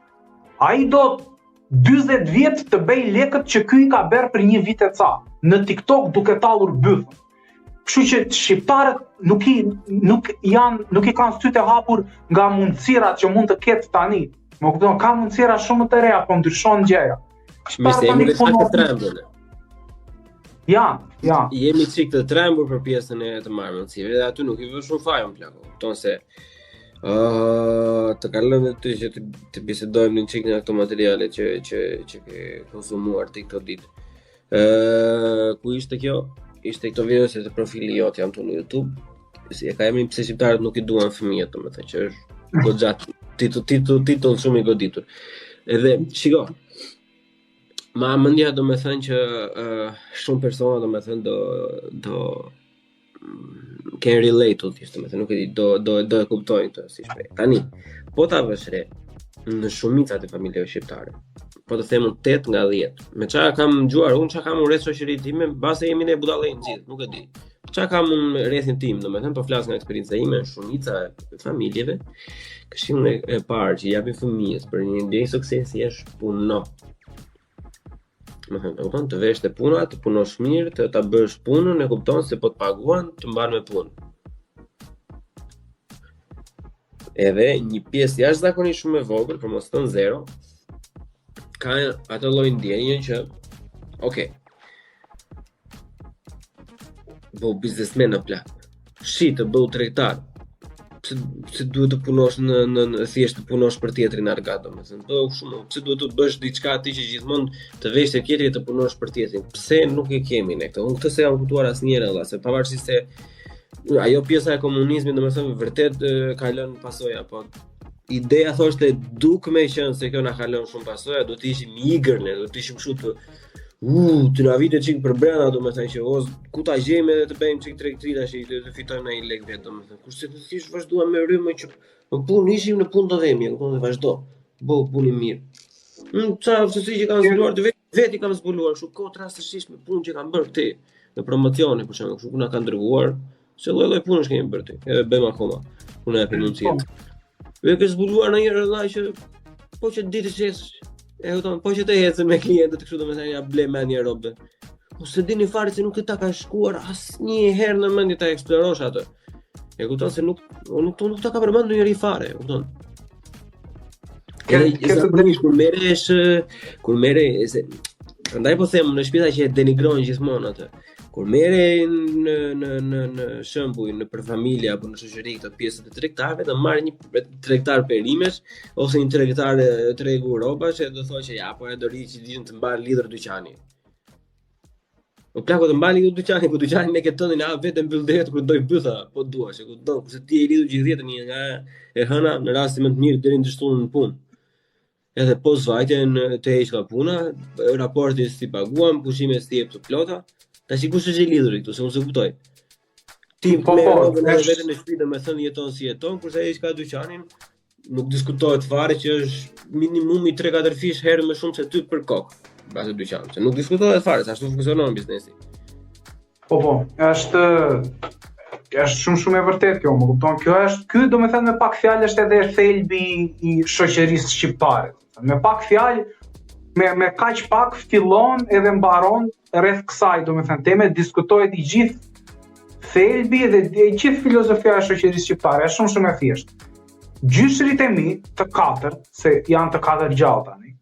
ai do 40 vjet të bëj lekët që ky I ka bërë për një vit e ca në TikTok duke tallur bythën. Kështu që shqiptarët nuk I kanë sytë e hapur nga mundësirat që mund të ketë tani. Më kupton, ka mundësira shumë të reja, po ndryshon gjëja. Ja. Jemi çik të trembur për pjesën e të marrëmësive, dhe aty nuk I vë shumë fajën plako. Kupton se të kalojmë ty që të bisedojmë një çik në ato materiale që ke konsumuar ti këto ditë. Ku ishte kjo? Ishte këto video se të profili jot jam tu në YouTube. Si e ka emrin pse shqiptarët nuk I duan fëmijët, domethënë që është goxhat titull shumë I goditur. Edhe shiko. Ma mendja domethënë që shumë persona domethënë do can relate to this, domethënë nuk e di do e kuptojnë këtë si shpejt. Tani, po ta vësh re në shumicat e familjeve shqiptare. Po të them 8 nga 10. Me çfarë kam dëgjuar unë, çfarë kam rreth shoqërinë time, mbase jemi ne budallën gjithë, nuk e di. Çfarë kam unë rrethin tim, domethënë po flas nga eksperjenca ime, shumica e familjeve, këshillin e parë që japin fëmijës për një ndjenjë suksesi është puno. Domethënë, e kupton, të vesh te puna, të punosh mirë, të ta bësh punën, e kupton se po të paguan, të mban me punë. Edhe një pjesë jashtëzakonisht shumë e vogël, për mos thënë zero, ka atë lloj ndjenje që okay. Bëu biznesmen në plak. Të bëu tregtar. Pse duhet të punosh në thjesht të punosh për tjetrin argat, domethënë. Bëu shumë, pse duhet të bësh diçka ti që gjithmonë të vesh te tjetri të punosh për tjetrin. Pse nuk e kemi ne këtë? Unë këtë se jam kuptuar asnjëherë valla, se pavarësisht se ajo pjesa e komunizmit domethënë vërtet ka lënë pasoja, po ideja thoshte duk me qenë se kjo na ka lënë shumë pasoja, do të ishim igër ne, do të ishim kështu të na vite çik për brenda, domethënë që ku ta gjejmë edhe të bëjmë çik tregtri tash të fitojmë një lek vet, domethënë. Kurse të thjesht vazhduam me rrymë që në punë ishim në punë të dhemi, kupton, dhe vazhdo. Bëu punë mirë. Çfarë se si që kanë zbuluar të vetë I kanë zbuluar kështu kot rastësisht me punë që kanë bërë këtej në promocione për shembull, kështu ku na kanë dërguar Se lloj punësh kemi bërë ty, edhe bëjmë akoma. Unë e punon si. Ve ke zbuluar ndonjëherë vëllai që po që ditë që kupton, po që të ecë me klientët kështu domethënë ja ble me një robe. Ose dini fare se nuk ta ka shkuar asnjëherë në mendje ta eksplorosh atë. E kupton se nuk ta ka përmendur ndonjëri fare, kupton. Kur merre se prandaj po them në shtëpita që e denigrojnë gjithmonë atë. Kur merre në shembull në për familje apo në shoqëri këtë pjesët e tregtarëve, do marrë një tregtar perimesh ose një tregtar tregu rrobash e do thotë që ja po e do ri që dishin të mban lidhur dyqani. Po plako të mbani këtu dyqani, po dyqanin e ke tëndin vetëm mbyll drejt kur doj bytha, po duash, e kupton, kurse ti e lidhur gjithë jetën nga e hëna në rastin më të mirë deri në shtunën në punë. Edhe po zvajtjen të heq nga puna, raporti si paguam, pushimet si jep të plota, tash kush është i lidhur këtu, se unë se kuptoj. Ti me vetën në shtëpi domethënë jeton si jeton, kurse ai ka dyqanin, nuk diskutohet fare që është minimumi 3-4 fish herë më shumë se ty për kokë. Bazë dyqan, se nuk diskutohet fare, se ashtu funksionon biznesi. Po, është shumë e vërtet kjo, më kupton. Ky domethënë me pak fjalë është edhe thelbi i shoqërisë shqiptare. Me pak fjalë, me kaq pak fillon edhe mbaron rreth kësaj, domethënë teme diskutohet i gjithë thelbi dhe i gjithë filozofia e shoqërisë shqiptare, është shumë e thjeshtë. Gjyshrit e mi të katërt, se janë të katër gjallë tani,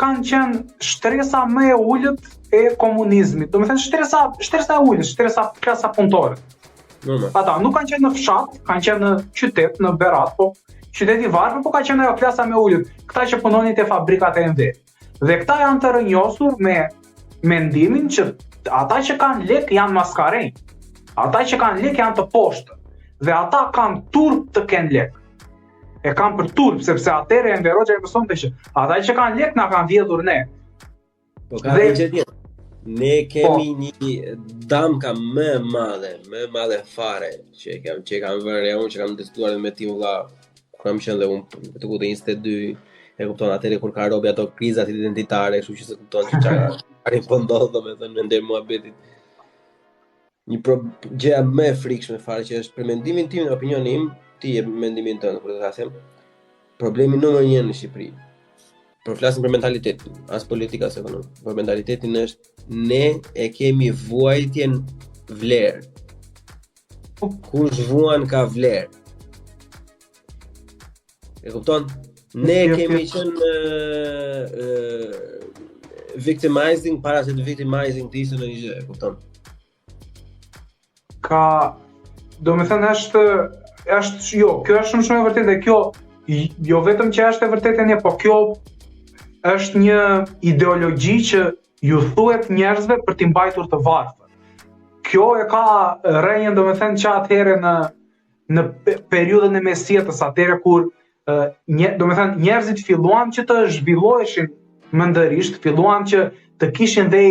kanë qenë shtresa më e ulët e komunizmit. Do me thënë shtresa e ulët, shtresa klasa punëtore. Ata nuk kanë qenë në fshat, kanë qenë në qytet, në Berat, po qyteti varfër, po ka qenë ajo klasa më e ulët, këta që punonin te fabrikat e MV. Dhe këta janë të rënjosur me mendimin që ata që kanë lek janë maskarenj. Ata që kanë lek janë të poshtë. Dhe ata kanë turp të kenë lek. E kanë për turp, sepse atëre Enver Hoxha e mësonte që ata që kanë lek na kanë vjedhur ne. Po ka një gjë tjetër. Ne kemi një damka më madhe fare që kam vënë unë që kam diskutuar me timu vlla, kur kam qenë dhe unë të kutë 22, e kupton atëre kur ka robi ato krizat identitare, kështu që se kupton që çfarë po ndodh domethënë me ndër muhabetit. Një gjë më e frikshme fare që është për mendimin tim dhe opinionin im, ti e mendimin tënd kur të ta them. Problemi numër 1 në Shqipëri. Por flasim për mentalitetin, as politika as ekonomi. Por mentalitetin është ne e kemi vuajtjen vlerë. Kush vuan ka vlerë. E kupton? Ne kemi qenë victimizing para se të victimizing të ishte në një gjë, e kupton? Do me thënë kjo është shumë e vërtetë dhe kjo jo vetëm që është e vërtetë ne, po kjo është një ideologji që ju thuhet njerëzve për t'i mbajtur të varfër. Kjo e ka rënjën domethënë që atëherë në periudhën e mesjetës, atëherë kur domethënë njerëzit filluan që të zhvilloheshin mendërisht, filluan që të kishin dhe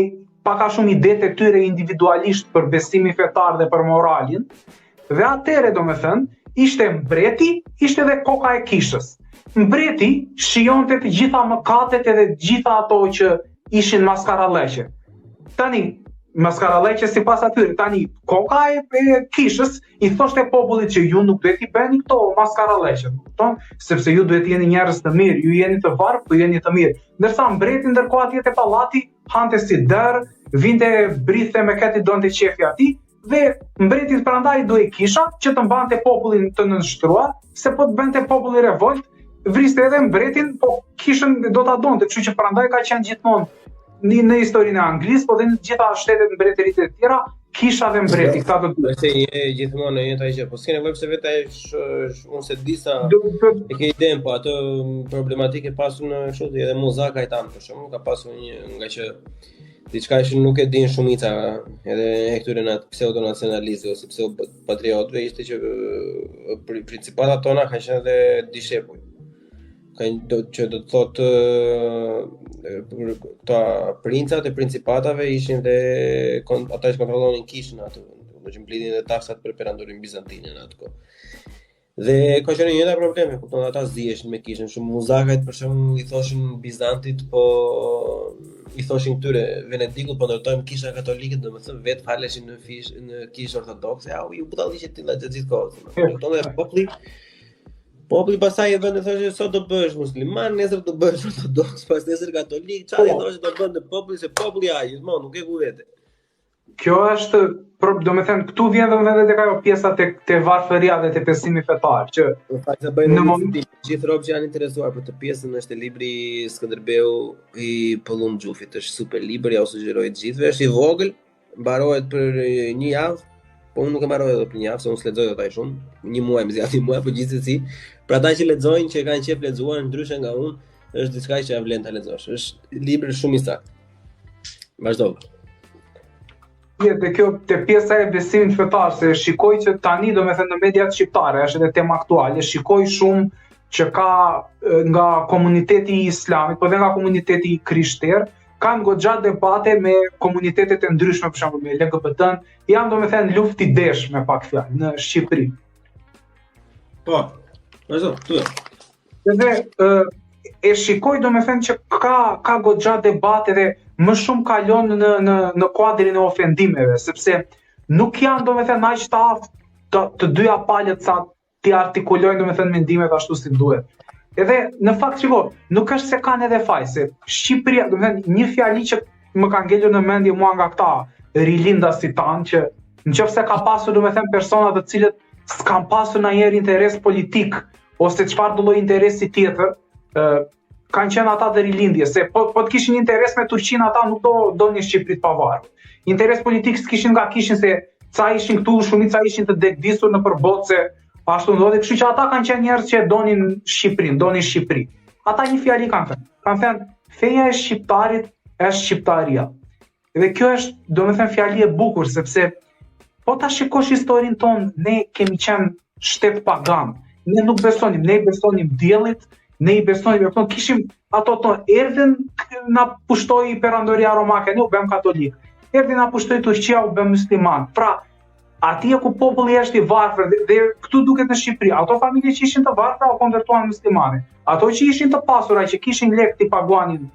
pak a shumë idetë e tyre individualisht për besimin fetar dhe për moralin. Dhe atëherë domethënë ishte mbreti, ishte dhe koka e kishës. Mbreti shijonte të gjitha mëkatet edhe të gjitha ato që ishin maskaralleqe. Tani, maskaralleqe sipas atyre, tani koka e kishës i thoshte popullit që ju nuk duhet i bëni këto maskaralleqe, kupton? Sepse ju duhet jeni njerëz të mirë, ju jeni të varfër, po jeni të mirë. Ndërsa mbreti ndërkohë atje te pallati hante si derë, vinte brithe me këti donte qefi atij. Dhe mbretit prandaj duhej kisha që të mbante popullin të nënshtruar, se po të bënte populli revolt, vriste edhe mbretin, po kishën do ta donte, kështu që prandaj ka qenë gjithmonë në historinë e Anglisë, po dhe në gjitha shtetet mbretëritë e tjera, kisha dhe mbreti, këta të dy. Është gjithmonë në jetë gjë, po s'ke nevojë pse vetë unë se di sa e ke idenë, po ato problematike pasur në kështu edhe Muzaka i tanë për shkakun ka pasur një nga që diçka që nuk e din shumica edhe e këtyre pseudonacionalistëve ose pseudopatriotëve ishte që principatat tona kanë qenë dhe dishepuj. Që do të thotë këta princat e principatave ishin dhe ata që kontrollonin kishën atë, do që mblidhin dhe taksat për perandorin bizantin në atë kohë. Dhe ka qenë një probleme, kupton ata ziheshin me kishën, shumë muzakajt për shembull i thoshin Bizantit, po i thoshin këtyre Venedikut po ndërtojmë kisha katolike, domethënë vetë faleshin në kishë ortodokse, ju budalliqe tilla gjithë kohën. Domethënë populli pastaj e vënë thoshte sot do bëhesh musliman, nesër do bëhesh ortodoks, pas nesër katolik, çfarë thoshte do bënte populli se populli gjithmonë nuk e ku vete. Kjo është, domethënë këtu vjen domethënë tek ajo pjesa te varfëria dhe te besimi fetar, që në moment gjithë rob që janë interesuar për të pjesën është libri Skënderbeu i Pollum Xhufit, është super libër, ja u sugjeroj të gjithëve, është i vogël, mbarohet për një javë, po unë nuk e mbaroj edhe për një javë, se unë s'lexoj ataj shumë, një muaj më zgjat një muaj, po gjithsesi, për ata që lexojnë, që kanë qejf lexuar ndryshe nga unë, është diçka që ja vlen ta lexosh. Është libër shumë i saktë. Vazhdo. Dhe kjo te pjesa e besimit fetar, se shikoj që tani domethënë në mediat shqiptare është edhe tema aktuale, shikoj shumë që ka nga komuniteti islamit, po dhe nga komuniteti krishter, kanë goxha debate me komunitetet e ndryshme, për shembull me LGBT-n, janë domethënë luftë i deshme pak fjalë në Shqipëri. Po. Vazhdo, thuaj. Dhe e shikoj domethënë që ka goxha debate dhe më shumë kalon në kuadrin e ofendimeve, sepse nuk janë domethënë aq të aftë të dyja palët sa ti artikulojnë domethënë mendimet ashtu si duhet. Edhe në fakt shiko, nuk është se kanë edhe faj, se Shqipëria, domethënë një fjali që më ka ngelur në mendje mua nga këta rilinda si tanë, që nëse ka pasur domethënë persona të cilët s'kan pasur ndonjëherë interes politik ose çfarë do lloj interesi tjetër, kanë qenë ata të rilindje, se po të kishin interes me Turqinë, ata nuk do një Shqipëri të pavarur. Interes politik s'kishin nga kishin se ca ishin këtu, shumica ishin të degdisur në përbot se ashtu ndodhi, kështu që ata kanë qenë njerëz që donin Shqipërinë, donin Shqipëri. Ata një fjali kanë thënë. Kanë thënë feja e shqiptarit është shqiptaria. Dhe kjo është domethënë fjali e bukur, sepse po ta shikosh historinë tonë, ne kemi qenë shtet pagan. Ne nuk besonim, ne i besonim diellit, ne i besonim, kishim ato erdhën na pushtoi perandoria romake, ne u bëm katolik. Erdhi na pushtoi Turqia, u bëm musliman. Pra, atje ku populli është i varfër dhe këtu duket në Shqipëri, ato familje që ishin të varfra u konvertuan në muslimane. Ato që ishin të pasura, që kishin lek t'i paguanin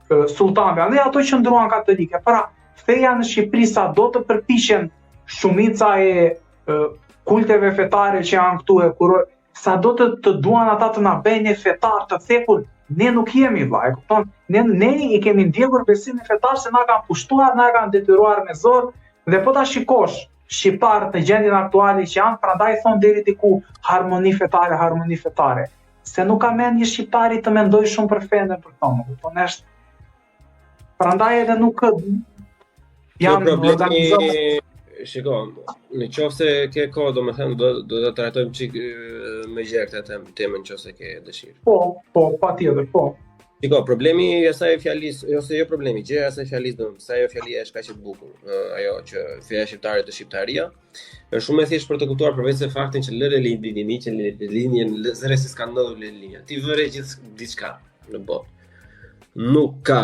sultanëve, dhe ato që ndruan katolike. Pra, feja në Shqipëri sa do të përpiqen shumica e kulteve fetare që janë këtu e kuror, sa do të duan ata të na bëjnë fetar të thekur, ne nuk jemi vllai, e kupton? Ne i kemi ndjekur besimin fetar se na kanë pushtuar, na kanë detyruar me zor, dhe po ta shikosh shqiptarët në gjendjen aktuale që janë, prandaj thon deri diku harmoni fetare. Se nuk ka mend një shqiptari të mendoj shumë për fenë për tonë, kupton? Është prandaj edhe nuk janë organizuar. Shiko, në qoftë se ke kohë, domethënë do ta trajtojmë çik më gjerë këtë temën nëse ke dëshirë. Po, patjetër, po. Shiko, problemi i asaj fjalisë, ose jo problemi, gjëja e asaj fjalisë, domethënë se ajo fjali është kaq e bukur, ajo që feja shqiptare të shqiptaria, është shumë e thjeshtë për të kuptuar përveç se faktin që lëre lidhjen, që lidhjen zëre se s'ka ndodhur lidhja. Ti vëre gjithë diçka në botë. Nuk ka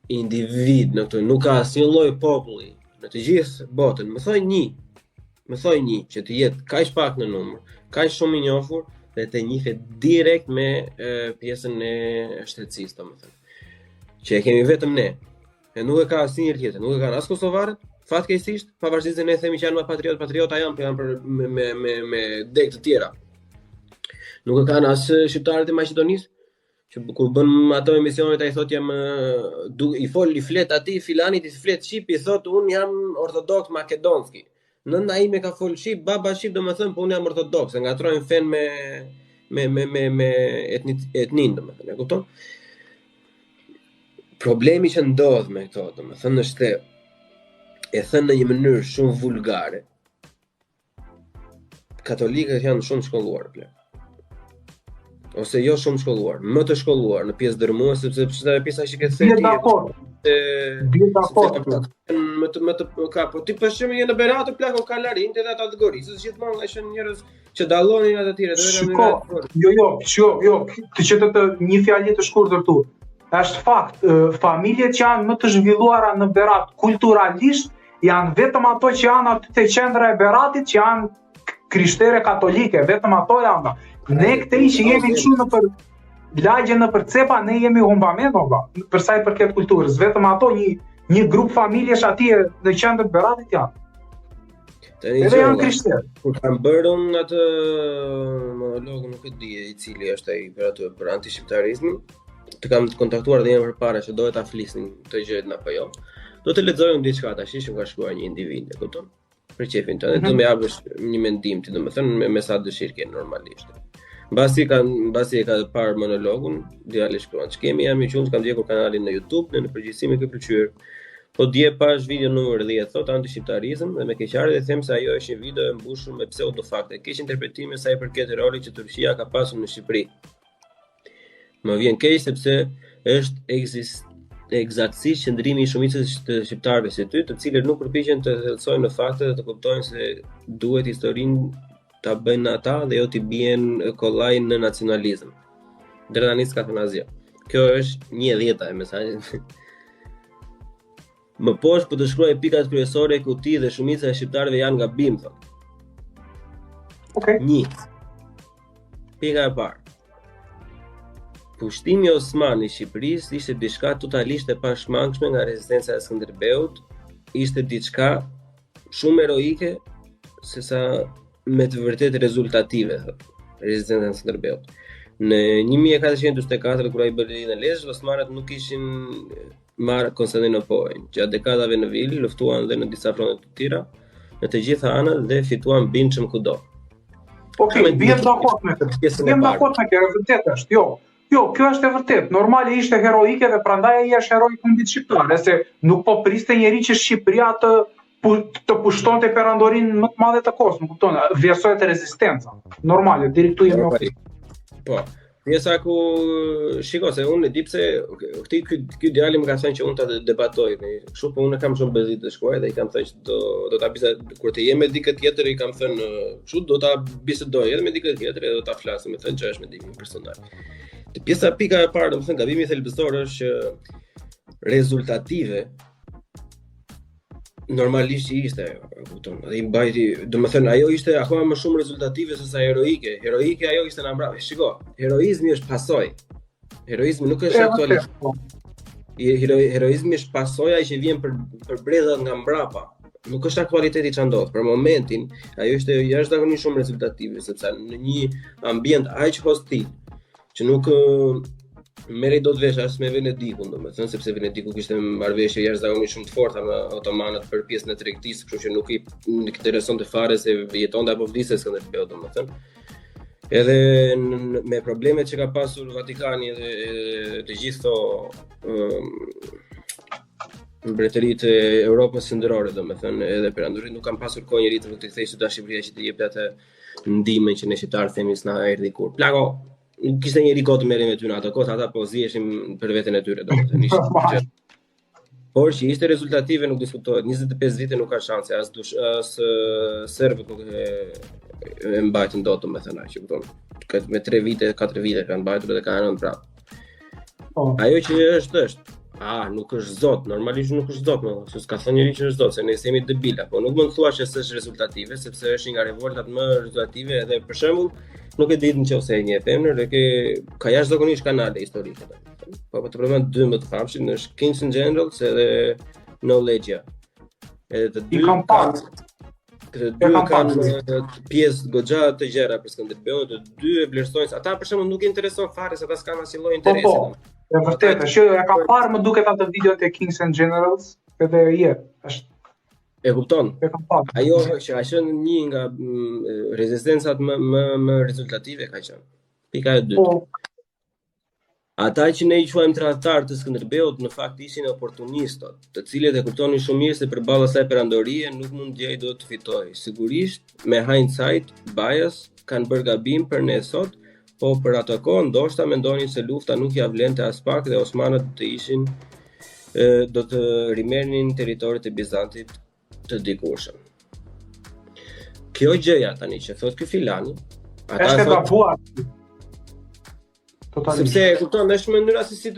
individ në këtë, nuk ka asnjë lloj populli në të gjithë botën. Më thoj një që të jetë kaq pak në numër, kaq shumë i njohur dhe të njihet direkt me pjesën e shtetësisë, domethënë. Që e kemi vetëm ne. E nuk e ka asnjëri tjetër, nuk e kanë as kosovarët, fatkeqësisht, pavarësisht se ne themi që janë më patriota janë, po janë me deg të tjera. Nuk e kanë as shqiptarët e Maqedonisë, që kur bën ato emisionet ai thotë jam i flet aty filanit i flet shqip, i thotë un jam ortodoks makedonski. Nëna ime ka fol shqip, baba shqip, domethënë po un jam ortodoks, e ngatrojnë fen me etnin, domethënë, e kupton? Problemi që ndodh me këto, domethënë është e thënë në një mënyrë shumë vulgare. Katolikët janë shumë shkolluar, plot. Ose jo shumë shkolluar, më të shkolluar në pjesë dërmuese, sepse pjesa që ke thënë po ti po shumë në Berat plako kalarin edhe ata të Gorisës, gjithmonë ishin njerëz që dallonin ata të tjerë, Jo, të çetë një fjalë të shkurtër këtu. Është fakt, familjet që janë më të zhvilluara në Berat kulturalisht janë vetëm ato që janë aty te qendra e Beratit, që janë krishtere katolike, vetëm ato janë. Ne këtej që jemi kështu lagje në përcepa ne jemi humbament valla, për sa i përket kulturës, vetëm ato një grup familjesh atje në qendër Beratit janë. Edhe janë krishterë. Kur kam bërë unë atë monologun, nuk e di i cili është ai për atë për antishqiptarizmin, të kam kontaktuar dhe jam përpara që dohet ta flisnin të gjërat apo jo. Do të lexojmë diçka tash që ka shkruar një individ, e kupton? Për çefin tonë, do më japësh një mendim ti, domethënë me sa dëshirë ke normalisht. Mbasi e ka parë monologun, djali shkruan: "Ç'kemi jam i qund, kam ndjekur kanalin në YouTube, në përgjithësi më ke pëlqyer. Po dje pash video numër 10 thot antishqiptarizëm dhe me keqardhje dhe them se ajo është një video e mbushur me pseudofakte, keq interpretime sa i përket rolit që Turqia ka pasur në Shqipëri. Më vjen keq sepse është eksaktësisht qëndrimi i shumicës të shqiptarëve si ty, të cilët nuk përpiqen të thellësojnë në fakte dhe të kuptojnë se duhet historinë ta bëjnë ata dhe jo t'i bien kollaj në nacionalizëm." Deri tani s'ka thënë asgjë. Kjo është 1/10 e mesazhit. Më poshtë po të shkruaj pikat kryesore ku ti dhe shumica e shqiptarëve janë gabim, thot. Okej. 1. Pika e parë. Pushtimi Osman i Shqipërisë ishte diçka totalisht e pashmangshme nga rezistenca e Skënderbeut, ishte diçka shumë heroike sesa me të vërtetë rezultative, thot, rezistenca e Skënderbeut. Në 1444 kur ai bëri në Lezhë, osmanët nuk kishin marrë Konstantinopolin. Gjatë dekadave në vil luftuan dhe në disa fronte të tjera, në të gjitha anët dhe fituan bindshëm kudo. Okej, vjen dakord me këtë. Vjen dakord me këtë, vërtet është. Jo, kjo është e vërtet. Normale ishte heroike dhe prandaj ai është heroi kundit shqiptarëve, se nuk po priste njeri që Shqipëria të pushtonte perandorinë më të madhe të kohës, më kupton? Vlerësohet rezistenca. Normale, deri këtu jemi. Po. Pjesa ku shiko se unë e di pse ky djali më ka thënë që unë ta debatoj. Kështu po unë kam shumë bezi të shkruaj dhe i kam thënë që do ta bisedoj kur të jem me dikë tjetër, i kam thënë kështu do ta bisedoj edhe me dikë tjetër edhe do ta flas, më thënë që është me dikë personal. Pjesa pika e parë, domethënë gabimi thelbësor është që rezultative normalisht ishte, kupton, dhe i mbajti, domethënë ajo ishte akoma më shumë rezultative se sa heroike. Heroike ajo ishte në mbrapa. Shiko, heroizmi është pasojë. Heroizmi nuk është aktualitet. Heroizmi është pasojë që vjen për bredhat nga mbrapa. Nuk është aktualiteti ç'a ndodh. Për momentin, ajo ishte jashtëzakonisht shumë rezultative, sepse në një ambient aq hostil që nuk merri dot vesh as me Venedikun, domethënë sepse Venediku kishte marrëveshje jashtëzakonisht shumë të forta me otomanët për pjesën e tregtisë, kështu që nuk i interesonte fare se jetonte apo vdiste Skënderbeu, domethënë. Edhe me problemet që ka pasur Vatikani dhe të gjithë mbretëritë e Europës Sëndërore, domethënë, edhe perandorit nuk kanë pasur kohë njëri të kthehej sot Shqipëria që të jepte atë ndihmën që ne shqiptarë themi s'na erdhi kur. Plako, nuk kishte njëri kohë të merrej me ty në ato kohë, ata po ziheshin për veten e tyre, domethënë ishte. Por që ishte rezultative nuk diskutohet. 25 vite nuk ka shanse, as serbët nuk e mbajtën dot, domethënë, që kupton. Me 3 vite, 4 vite kanë mbajtur dhe kanë rënë prapë. Ajo që është. Nuk është zot, normalisht nuk është zot, se s'ka thënë njëri që është zot, se ne jemi debila, po nuk mund të thuash që s'është rezultative, sepse është një nga revoltat më rezultative edhe për shembull, nuk e di nëse e njeh emrin, dhe ka jashtëzakonisht kanale historike. Po të përmend 2 më të famshëm, është Kings and Generals edhe Knowledge. Edhe të dy kanë pjesë goxha të gjera për Skënderbeun, të dy e vlerësojnë. Ata për shembull nuk i intereson fare se ata s'kan asnjë lloj interesi. E vërtetë, e kam parë më duket atë videot e Kings and Generals, edhe është. E kupton? E kam parë. Ajo që ka qenë një nga rezistencat më rezultative ka qenë. Pika e dytë. Ata që ne i quajmë tradhtar të Skënderbeut në fakt ishin oportunistë, të cilët e kuptonin shumë mirë se përballë asaj perandorie nuk mund gjej do të fitojë. Sigurisht, me hindsight bias kanë bërë gabim për ne sot. Po për ato kohë ndoshta mendonin se lufta nuk ia vlente as pak dhe osmanët do të rimerrnin territoret e Bizantit të dikurshëm. Kjo gjëja tani që thot ky filani, ata është e gabuar. Totalisht. Sepse kupton, është mënyra se si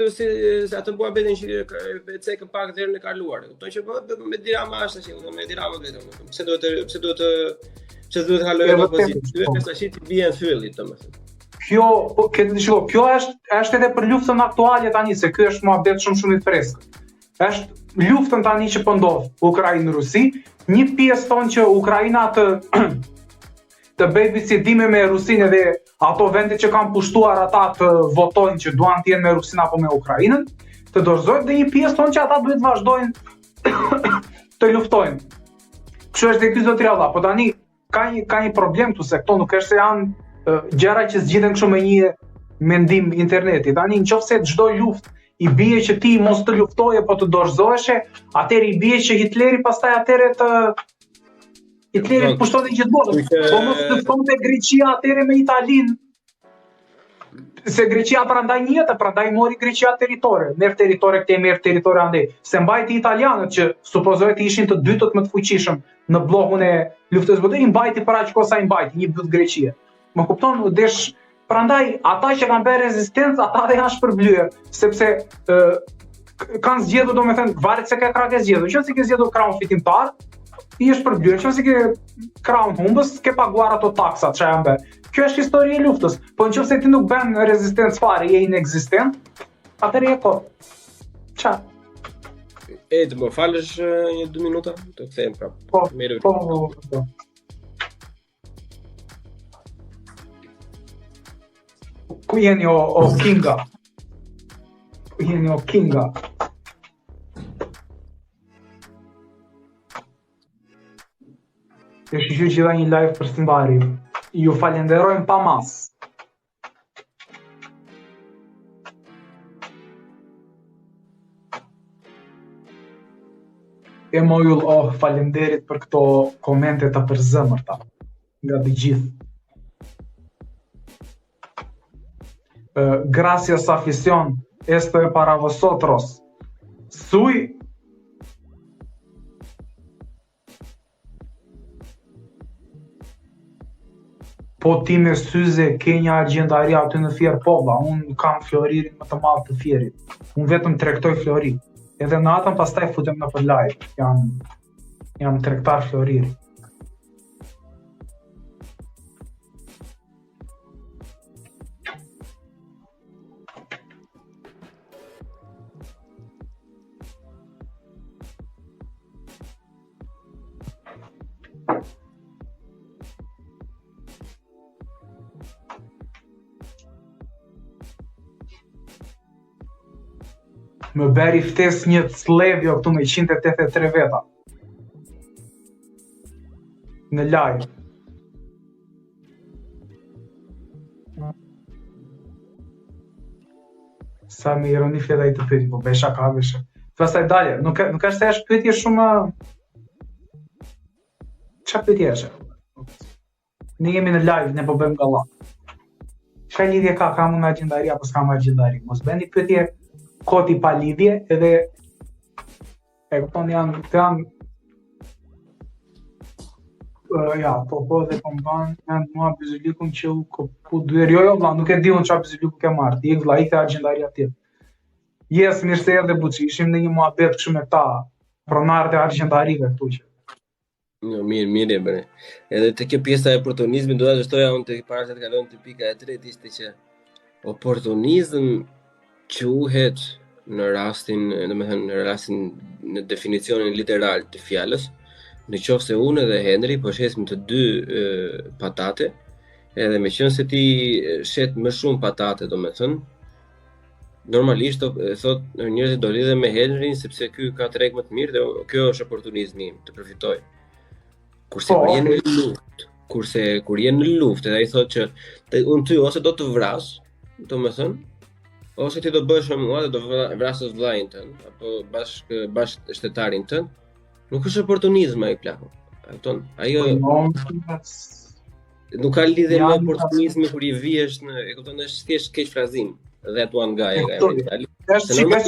atë bua betën që e cekën pak deri në kaluar. Kupton që me dirama është tash, me dirama vetëm. Pse duhet halojë opozitën? Ky është tash ti bien fyllit, domethënë. Kjo është edhe për luftën aktuale tani, se ky është muhabet shumë i freskët. Është luftën tani që po ndodh Ukrainë-Rusi, një pjesë thonë që Ukraina të bëjë bisedime me Rusinë dhe ato vende që kanë pushtuar ata të votojnë që duan të jenë me Rusinë apo me Ukrainën, të dorëzohet, dhe një pjesë thonë që ata duhet vazhdojnë të luftojnë. Kështu është dhe ky zotëri Allah, po tani ka një problem këtu, se këto nuk është se janë gjëra që zgjidhen kështu me një mendim interneti. Tani nëse çdo luftë i bie që ti mos të luftoje, po të dorëzoheshe, atëherë i bie që Hitleri pastaj Hitleri pushtonte gjithë botën. Po mos luftonte Greqia atëherë me Italinë. Se Greqia prandaj njëtë, prandaj mori Greqia territore. Merr territore këtej, merr territore andej. Se mbajti italianët që supozohet të ishin të dytët më të fuqishëm në bllokun e luftës botërore, i mbajti para aq kosa i mbajti një byt Greqia. Më kupton, desh, prandaj ata që kanë bërë rezistencë, ata dhe janë shpërblyer, sepse kanë zgjedhur, domethënë, varet se ka krah ke zgjedhur. Nëse ke zgjedhur krahun fitimtar, i është shpërblyer. Nëse ke krahun humbës, ke paguar ato taksat që janë bërë. Kjo është histori e luftës. Po nëse ti nuk bën rezistencë fare, je inekzistent, atëherë je kot. Ça? Të më falësh 1-2 minuta, të kthehem prapë. Po. Ku jeni o Kinga? Ku jeni o Kinga? E shiqy që dha një live për Simbari. Ju falenderojmë pa mas. E mojull, falenderit për këto komente të përzëmërta nga të gjithë. Gracias afición, esto es para vosotros. Sui po ti me syze ke një agjendari aty në Fier, po vlla, unë kam Floririn më të madh të Fierit. Unë vetëm tregtoj Florin. Edhe natën pastaj futem në për live. Jam tregtar Floriri. Më beri ftes një Slevjo këtu me 183 veta. Në live. Sa me ironi fleta i të pyeti, po besha ka besha. Pastaj dalje, nuk është se është pyetje shumë... Qa pyetje është? Ne jemi në live, ne po bëjmë galla. Çfarë lidhje ka unë me agjendari apo s'kam agjendari? Mos bëni pyetje koti pa lidhje, edhe e kupton janë po dhe po mban janë mua Bizulikun që u ku dyer jo vlla, nuk e di unë çfarë Bizuliku ke marrë. Ti vlla i the agjendari atje. Yes, mirë se erdhe Buçi, ishim në një muhabet kështu me ta pronarët e agjendarive këtu që. Jo, mirë e bëre. Edhe te kjo pjesa e oportunizmit do ta shtoja unë te para se të kalojmë te pika e tretë, ishte që oportunizëm quhet në rastin, në definicionin literal të fjalës, në qoftë se unë dhe Henri po shesim të dy patate, edhe me qenë se ti shet më shumë patate, domethënë, normalisht thot njerëzit do lidhen me Henrin sepse ky ka treg më të mirë dhe kjo është oportunizmi im të përfitoj. Kurse kur jenë në luftë, edhe ai thotë që unë ty ose do të vras, domethënë, ose ti do bësh me mua dhe do vrasësh vllain tënd, apo bashkë shtetarin tënd, nuk është oportunizëm ai plaku. Kupton? Ajo nuk ka lidhje me oportunizmin kur I vihesh në, e kupton, është thjesht keq frazim. That one guy Është çka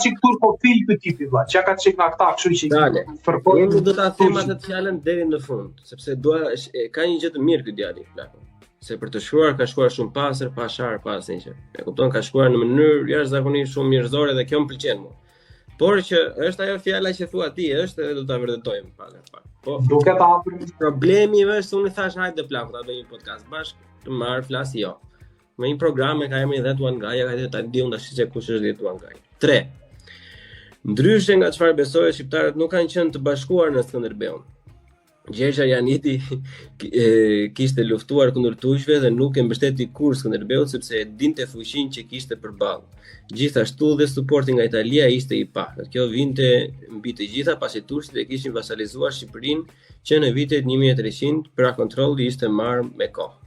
çik po fil për tipi vlla. Çka ka çik nga këta, kështu që përpoj. Unë do ta them atë fjalën deri në fund, sepse ka një gjë të mirë ky djali plaku. Se për të shkruar ka shkruar shumë pasër, pa shar, pa asnjë. E kupton, ka shkruar në mënyrë jashtëzakonisht shumë mirëzore dhe kjo më pëlqen mua. Por që është ajo fjala që thua ti, është edhe do ta vërtetojmë pak. Po, duket hapur. Problemi është unë thash hajde plaku ta bëjmë një podcast bashkë, të marr flas jo. me një program ka emrin That One Guy, ka ta diun tash se kush është That One Guy. 3. Ndryshe nga çfarë besohet, shqiptarët nuk kanë qenë të bashkuar në Skënderbeun. Gjergja Janiti kishte luftuar kundër turqëve dhe nuk e mbështeti kur Skënderbeut sepse e dinte fuqinë që kishte përballë. Gjithashtu dhe suporti nga Italia ishte i pakët. Kjo vinte mbi të gjitha pasi turqët e kishin vasalizuar Shqipërinë që në vitet 1300 pra kontrolli ishte marrë me kohë.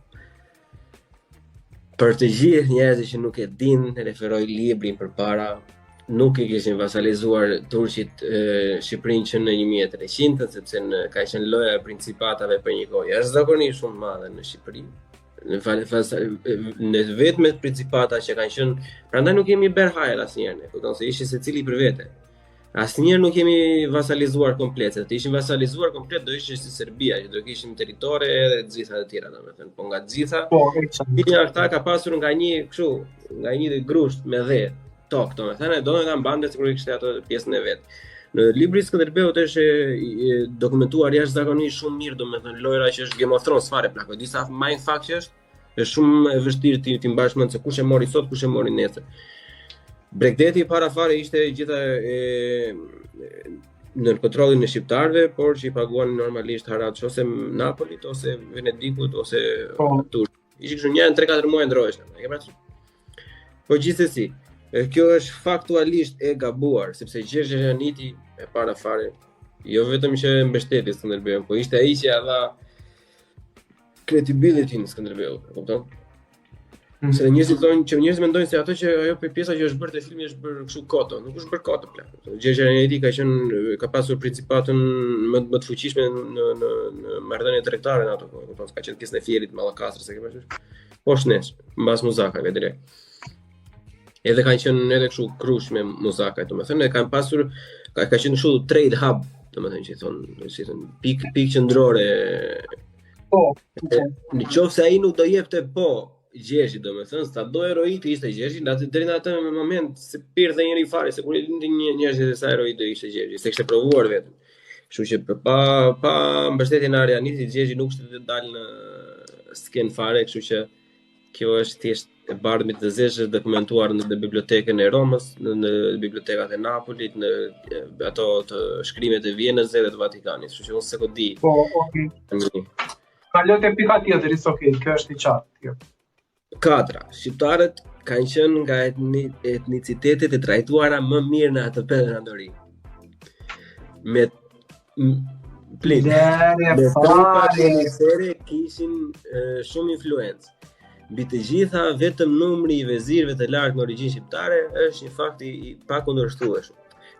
Për të gjithë njerëzit që nuk e din, referoj librin përpara, nuk e kishin vasalizuar turqit Shqipërinë që në 1300, sepse ka qenë loja e principatave për një kohë jashtëzakonisht shumë madhe në Shqipëri. Në vetëm principata që kanë qenë, prandaj nuk kemi berhajër asnjëherë, ne, kupton se ishin secili për vete. Asnjëherë nuk kemi vasalizuar komplet, se të ishin vasalizuar komplet do ishin si Serbia, që do kishin territore edhe të gjitha të tjera, domethënë, po nga të gjitha. Një ata ka pasur nga një kështu, nga një grusht me dhe tok, domethënë, do të mbante sigurisht kishte ato pjesën e vet. Në libri Skënderbeut është dokumentuar jashtëzakonisht shumë mirë, domethënë lojra që është Game of Thrones fare plako. Disa mindfuck që është shumë e vështirë ti mbash mend se kush e mori sot, kush e mori nesër. Bregdeti para fare ishte gjitha në kontrollin e shqiptarëve, por që i paguan normalisht haraç ose Napolit ose Venedikut ose Turqit. Ishte kështu një 3-4 muaj ndroheshën, e ke parasysh? Po gjithsesi, kjo është faktualisht e gabuar, sepse Gjergja Janiti e para fare, jo vetëm që mbështeti Skënderbeun, po ishte ai që ia dha credibility në Skënderbeut, e kupton? Se njerëzit thonë që njerëzit mendojnë se ato që ajo pjesa që është bërë te filmi është bërë kështu koto, nuk është bërë koto plak. Gjergja Janiti ka pasur principatën më të fuqishme në marrëdhënie tregtare në ato kohë, kupton, ka qenë pjesë e fjerit Mallakastrës, e ke parasysh? Poshtë mbas Muzakave drejt. Edhe kanë qenë edhe kështu krush me Muzakaj, domethënë kanë pasur ka qenë kështu trade hub, domethënë që thonë, si thon, pikë qendrore. Po. Në qoftë se ai nuk do jepte po Gjergji, domethënë, sa do heroik ishte Gjergji, deri në atë moment se pirte njëri fare, se kur i lindi një njerëz se sa heroik do ishte Gjergji, se kishte provuar vetëm. Kështu që pa mbështetjen e Arianitit, Gjergji nuk ishte të dalë në sken fare, kështu që kjo është thjesht e bardhë të zesh është dokumentuar në bibliotekën e Romës, në bibliotekat e Napolit, në ato të shkrimet e Vienës dhe të Vatikanit, kështu që unë s'e di. Po, okay. Kalote pika tjetër, okay, kjo është i qartë. 4. Shqiptarët kanë qenë nga etnicitetet e trajtuara më mirë në atë perandori. Me tropat ministere kishin shumë influencë. Mbi të gjitha, vetëm numri i vezirëve të lartë me origjinë shqiptare është një fakt i pakundërshtueshëm.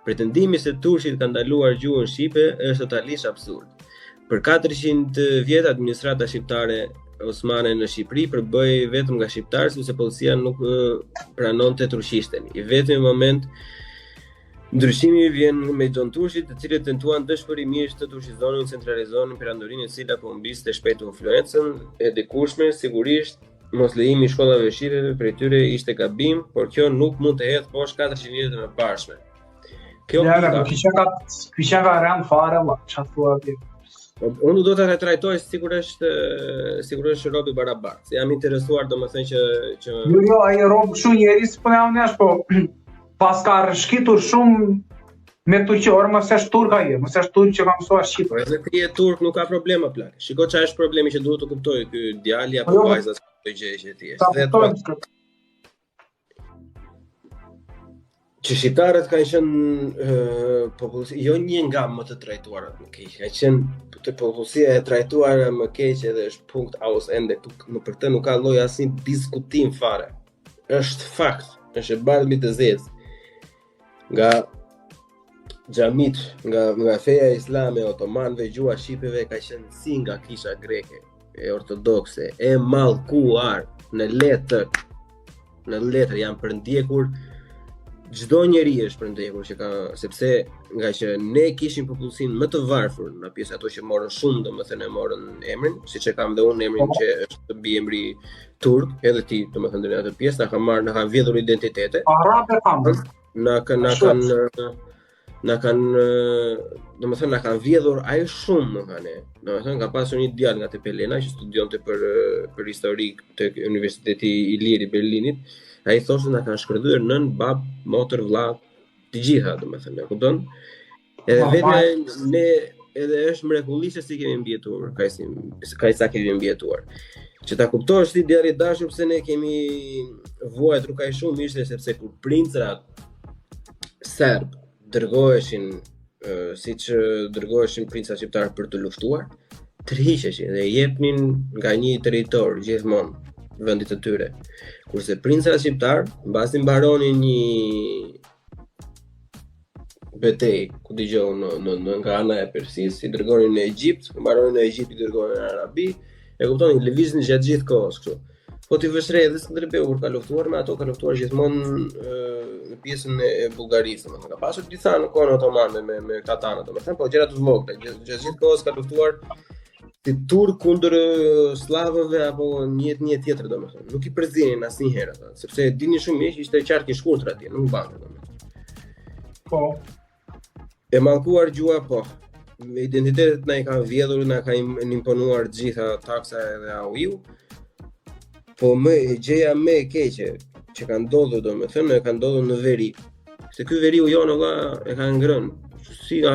Pretendimi se turqit kanë ndaluar gjuhën shqipe është totalisht absurd. Për 400 vjet administrata shqiptare osmane në Shqipëri përbëhej vetëm nga shqiptarë, sepse policia nuk pranonte turqishten. I vetmi moment ndryshimi vjen me Gjon Turqit, të cilët tentuan dëshpërimisht të turqizonin, centralizonin perandorinë, e cila po mbiste shpejt influencën e dikurshme. Sigurisht, mos lejimi i shkollave shqipe për tyre ishte gabim, por kjo nuk mund të hedhë poshtë 400 vjet të mëparshme. Kjo kisha ka rënë fare, çfarë thua ti? Unë do të trajtoj sigurisht robi barabart. Se jam interesuar domethënë që Jo, ai rob kështu njerëz po jam nesh, po pas ka rshkitur shumë me turqor, mos është turk ai, mos është turk që ka mësuar shqip. Edhe ti je turk, nuk ka problema plak. Shiko çfarë është problemi që duhet të kuptoj ky djali apo vajza këtë gjë që ti je. Që shqiptarët kanë qenë popullsi, jo një nga më të trajtuarat më keq, ka qenë të popullsia e trajtuar më keq edhe është punkt aus ende, për të nuk ka lloj asnjë diskutim fare. Është fakt, është e bardhë të zezë. Nga xhamit, nga feja islame otomanëve, gjua shqipeve ka qenë si nga kisha greke, e ortodokse, e mallkuar në letër janë përndjekur. Çdo njeri është përndjekur që ka, sepse nga që ne kishim popullsinë më të varfër në pjesë ato që morën shumë, domethënë e morën emrin, siç e kam dhe unë emrin që është mbi emri turk, edhe ti domethënë në atë pjesë na kanë vjedhur identitete. Arabë kanë. na kanë, domethënë na kanë vjedhur aq shumë më kanë. Domethënë ka pasur një djalë nga Tepelena që studionte për historik tek Universiteti i Lirë i Berlinit. Ai thoshte na kanë shkërdyer nën, bab, motër, vlla, të gjitha, domethënë, e kupton? Edhe vetë ne edhe është mrekullisht si kemi mbijetuar, kaq sa kemi mbijetuar. Që ta kuptosh ti djalë i dashur pse ne kemi vuajtur kaq shumë ishte sepse kur princat serb dërgoheshin siç dërgoheshin princat shqiptar për të luftuar, tërhiqeshin dhe jepnin nga një territor gjithmonë vendit të tyre. Kurse princat shqiptar mbasi mbaronin një betejë ku dëgjon nga ana e Persisë, si dërgonin në Egjipt, mbaronin në Egjipt, i dërgonin në Arabi, e kuptoni, lëviznin gjatë gjithë kohës kështu. Po ti vesh re edhe Skënderbeu kur ka luftuar me ato, ka luftuar gjithmonë në pjesën e Bullgarisë, domethënë ka pasur disa në kohën otomane me katana, domethënë, po gjëra të vogla, gjatë gjithë kohës ka luftuar si turk kundër slavëve apo një tjetër domethënë. Nuk i përzinin asnjëherë ata, sepse dinin shumë mirë që ishte qark i shkurtër atje, nuk bante domethënë. Po. E mallkuar gjua po. Me identitetet na i kanë vjedhur, na kanë imponuar gjitha taksa edhe AU-iu. Po gjëja më e keqe që ka ndodhur domethënë, ka ndodhur në veri. Se ky veriu jonë valla e ka ngrënë si nga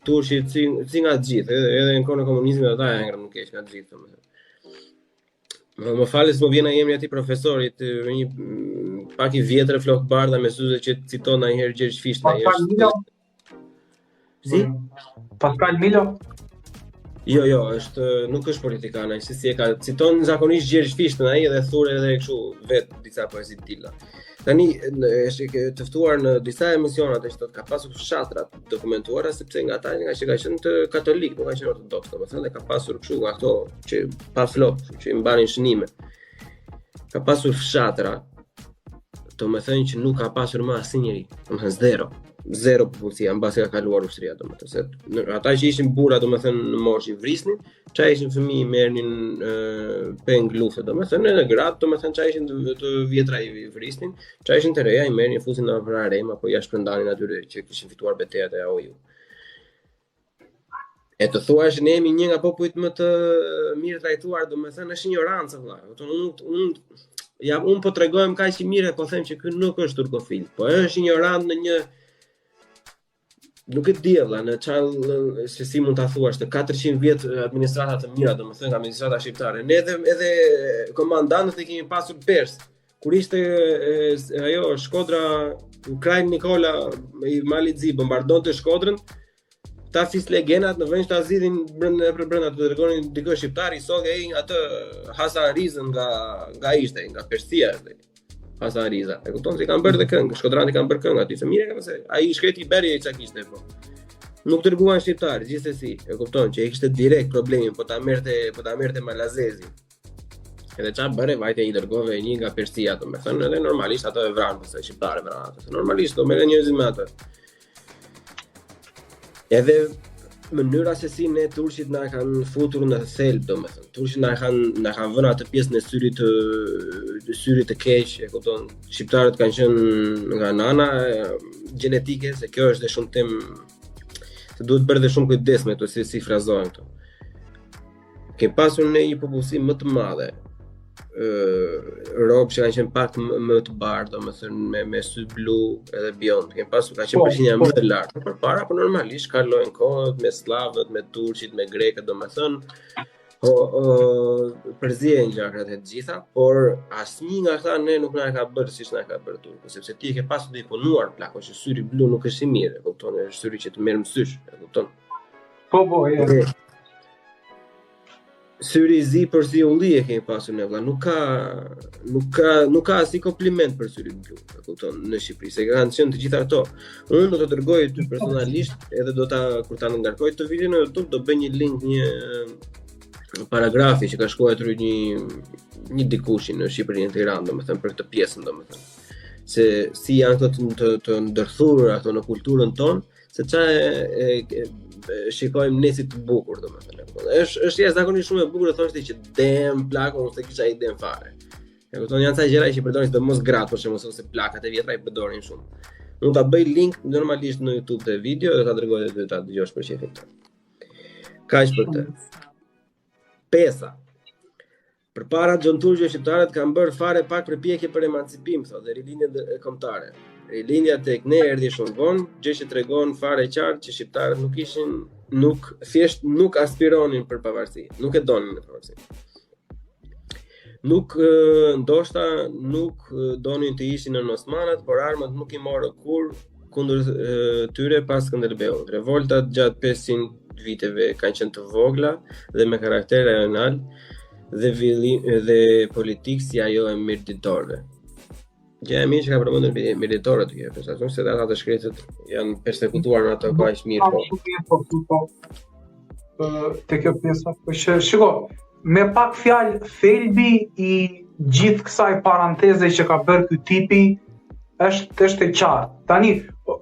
turqit, si nga të gjithë, edhe në kohën e komunizmit ata e ngrënë keq nga të gjithë domethënë. Më falës më vjen emri atij profesorit, një pak i vjetër flok bardha me syze që citon ndonjëherë Gjergj Fishta. Si? Pascal Milo? Jo, nuk është politikan, ai si e ka citon zakonisht Gjergj Fishtën ai dhe thurë edhe kështu vet disa poezi të tilla. Tani është të ftuar në disa emisionat që ka pasur fshatra dokumentuara sepse nga ata nga që ka qenë të katolik, nuk ka qenë ortodoks, domethënë ka pasur kështu nga ato që pa flok, që i mbanin shënime. Ka pasur fshatra, domethënë që nuk ka pasur më asnjëri, domethënë zero popullsia mbasi ka kaluar ushtria domethënë se ata që ishin burra domethënë në moshë vrisnin, çka ishin fëmijë merrnin peng lufe domethënë në gratë domethënë çka ishin të vjetra i vrisnin, çka ishin të reja i merrnin fusin në harem apo ja shpërndanin atyre që kishin fituar betejat e AU-iu. E të thuash ne jemi një nga popujt më të mirë trajtuar domethënë është ignorancë vëlla. Unë po tregojmë kaq i mirë po them që ky nuk është turkofil, po është ignorant në një nuk e di valla në çfarë se si mund ta thuash të 400 vjet administrata të mira domethënë nga administrata shqiptare. Ne edhe komandantët e kemi pasur pers. Kur ishte ajo Shkodra Ukrain Nikola i Malizi bombardonte Shkodrën, ta fis legendat në vend të azidhin brenda të dërgonin dikë shqiptar i soke ai atë Hasan Rizën nga ishte nga Persia Hasan Riza. E kupton se kanë bërë dhe këngë, shkodrani kanë bërë këngë aty. Se mirë ka se ai shkreti Beri çka kishte po. Nuk dërguan shqiptar, gjithsesi, e kupton që ai kishte direkt problemin, po ta merrte Malazezi. Edhe çfarë bëre vajte i dërgove një nga Persia, domethënë edhe normalisht ato e vranë se shqiptarë vranë ato. Normalisht do merren njerëzit me atë. Edhe mënyra se si ne turqit na kanë futur në thelb domethënë. Turqit na kanë vënë atë pjesën e syrit të keq, e kupton. Shqiptarët kanë qenë nga nana gjenetike, se kjo është dhe shumë tem se duhet bërë dhe shumë kujdes me to si frazohen këto. Kemi pasur ne një popullsi më të madhe. Robë që kanë qenë pak më të bardhë, domethënë me sy blu edhe bjond. Kemi pasur ka qenë përqindja më e lartë. Përpara po normalisht kalojnë kohët me slavët, me turqit, me grekët, domethënë përzihen gjakrat e gjitha, por asnjë nga ata ne nuk na ka bërë siç na ka bërë turku, sepse ti e ke pasur të imponuar plako që syri blu nuk është i mirë, e kupton, është syri që të merr në sysh, e kupton. Po, ja. Syri i zi për zi ulli e kemi pasur ne vëlla, nuk ka asnjë kompliment për syrin blu, e kupton, në Shqipëri, se kanë qenë të gjitha ato. Unë do të dërgoj ty personalisht, edhe kur ta ngarkoj këtë video në YouTube, do bëj një link, një paragrafi që ka shkruar një dikushi në Shqipërinë e Tiranë, domethënë për këtë pjesën, domethënë. Se si janë këto të ndërthurura ato në kulturën tonë, se çfarë shikojmë ne si të bukur, domethënë. Është jashtëzakonisht shumë e bukur të thosh ti që dem plako ose kisha i dem fare. E kupton, janë ca gjëra që përdorin sidomos gratë, për shembull, ose plakat e vjetra i përdorin shumë. Unë ta bëj link normalisht në YouTube të video dhe ta dërgoj dhe ta dëgjosh për shefin të. Kaq për këtë. 5. Përpara John Turgjo shqiptarët kanë bërë fare pak përpjekje për emancipim, thotë rilinja kombëtare. Rilinja tek ne erdhi shumë vonë, gjë që tregon fare qartë që shqiptarët thjesht nuk aspironin për pavarësi, nuk e donin në pavarësi. Ndoshta nuk donin të ishin në Osmanat, por armët nuk i morën kur kundër tyre pas Skënderbeut. Revoltat gjatë 500 viteve kanë qenë të vogla dhe me karakter rajonal dhe politikë si ajo e mirëditorëve. Gjë e mirë që ka përmendur mirëditorët këtu, përshtatun se ata të shkretët janë persekutuar në ato kaq mirë. Te kjo pjesa, po shiko, me pak fjalë thelbi i gjithë kësaj paranteze që ka bërë ky tipi është e qartë. Tani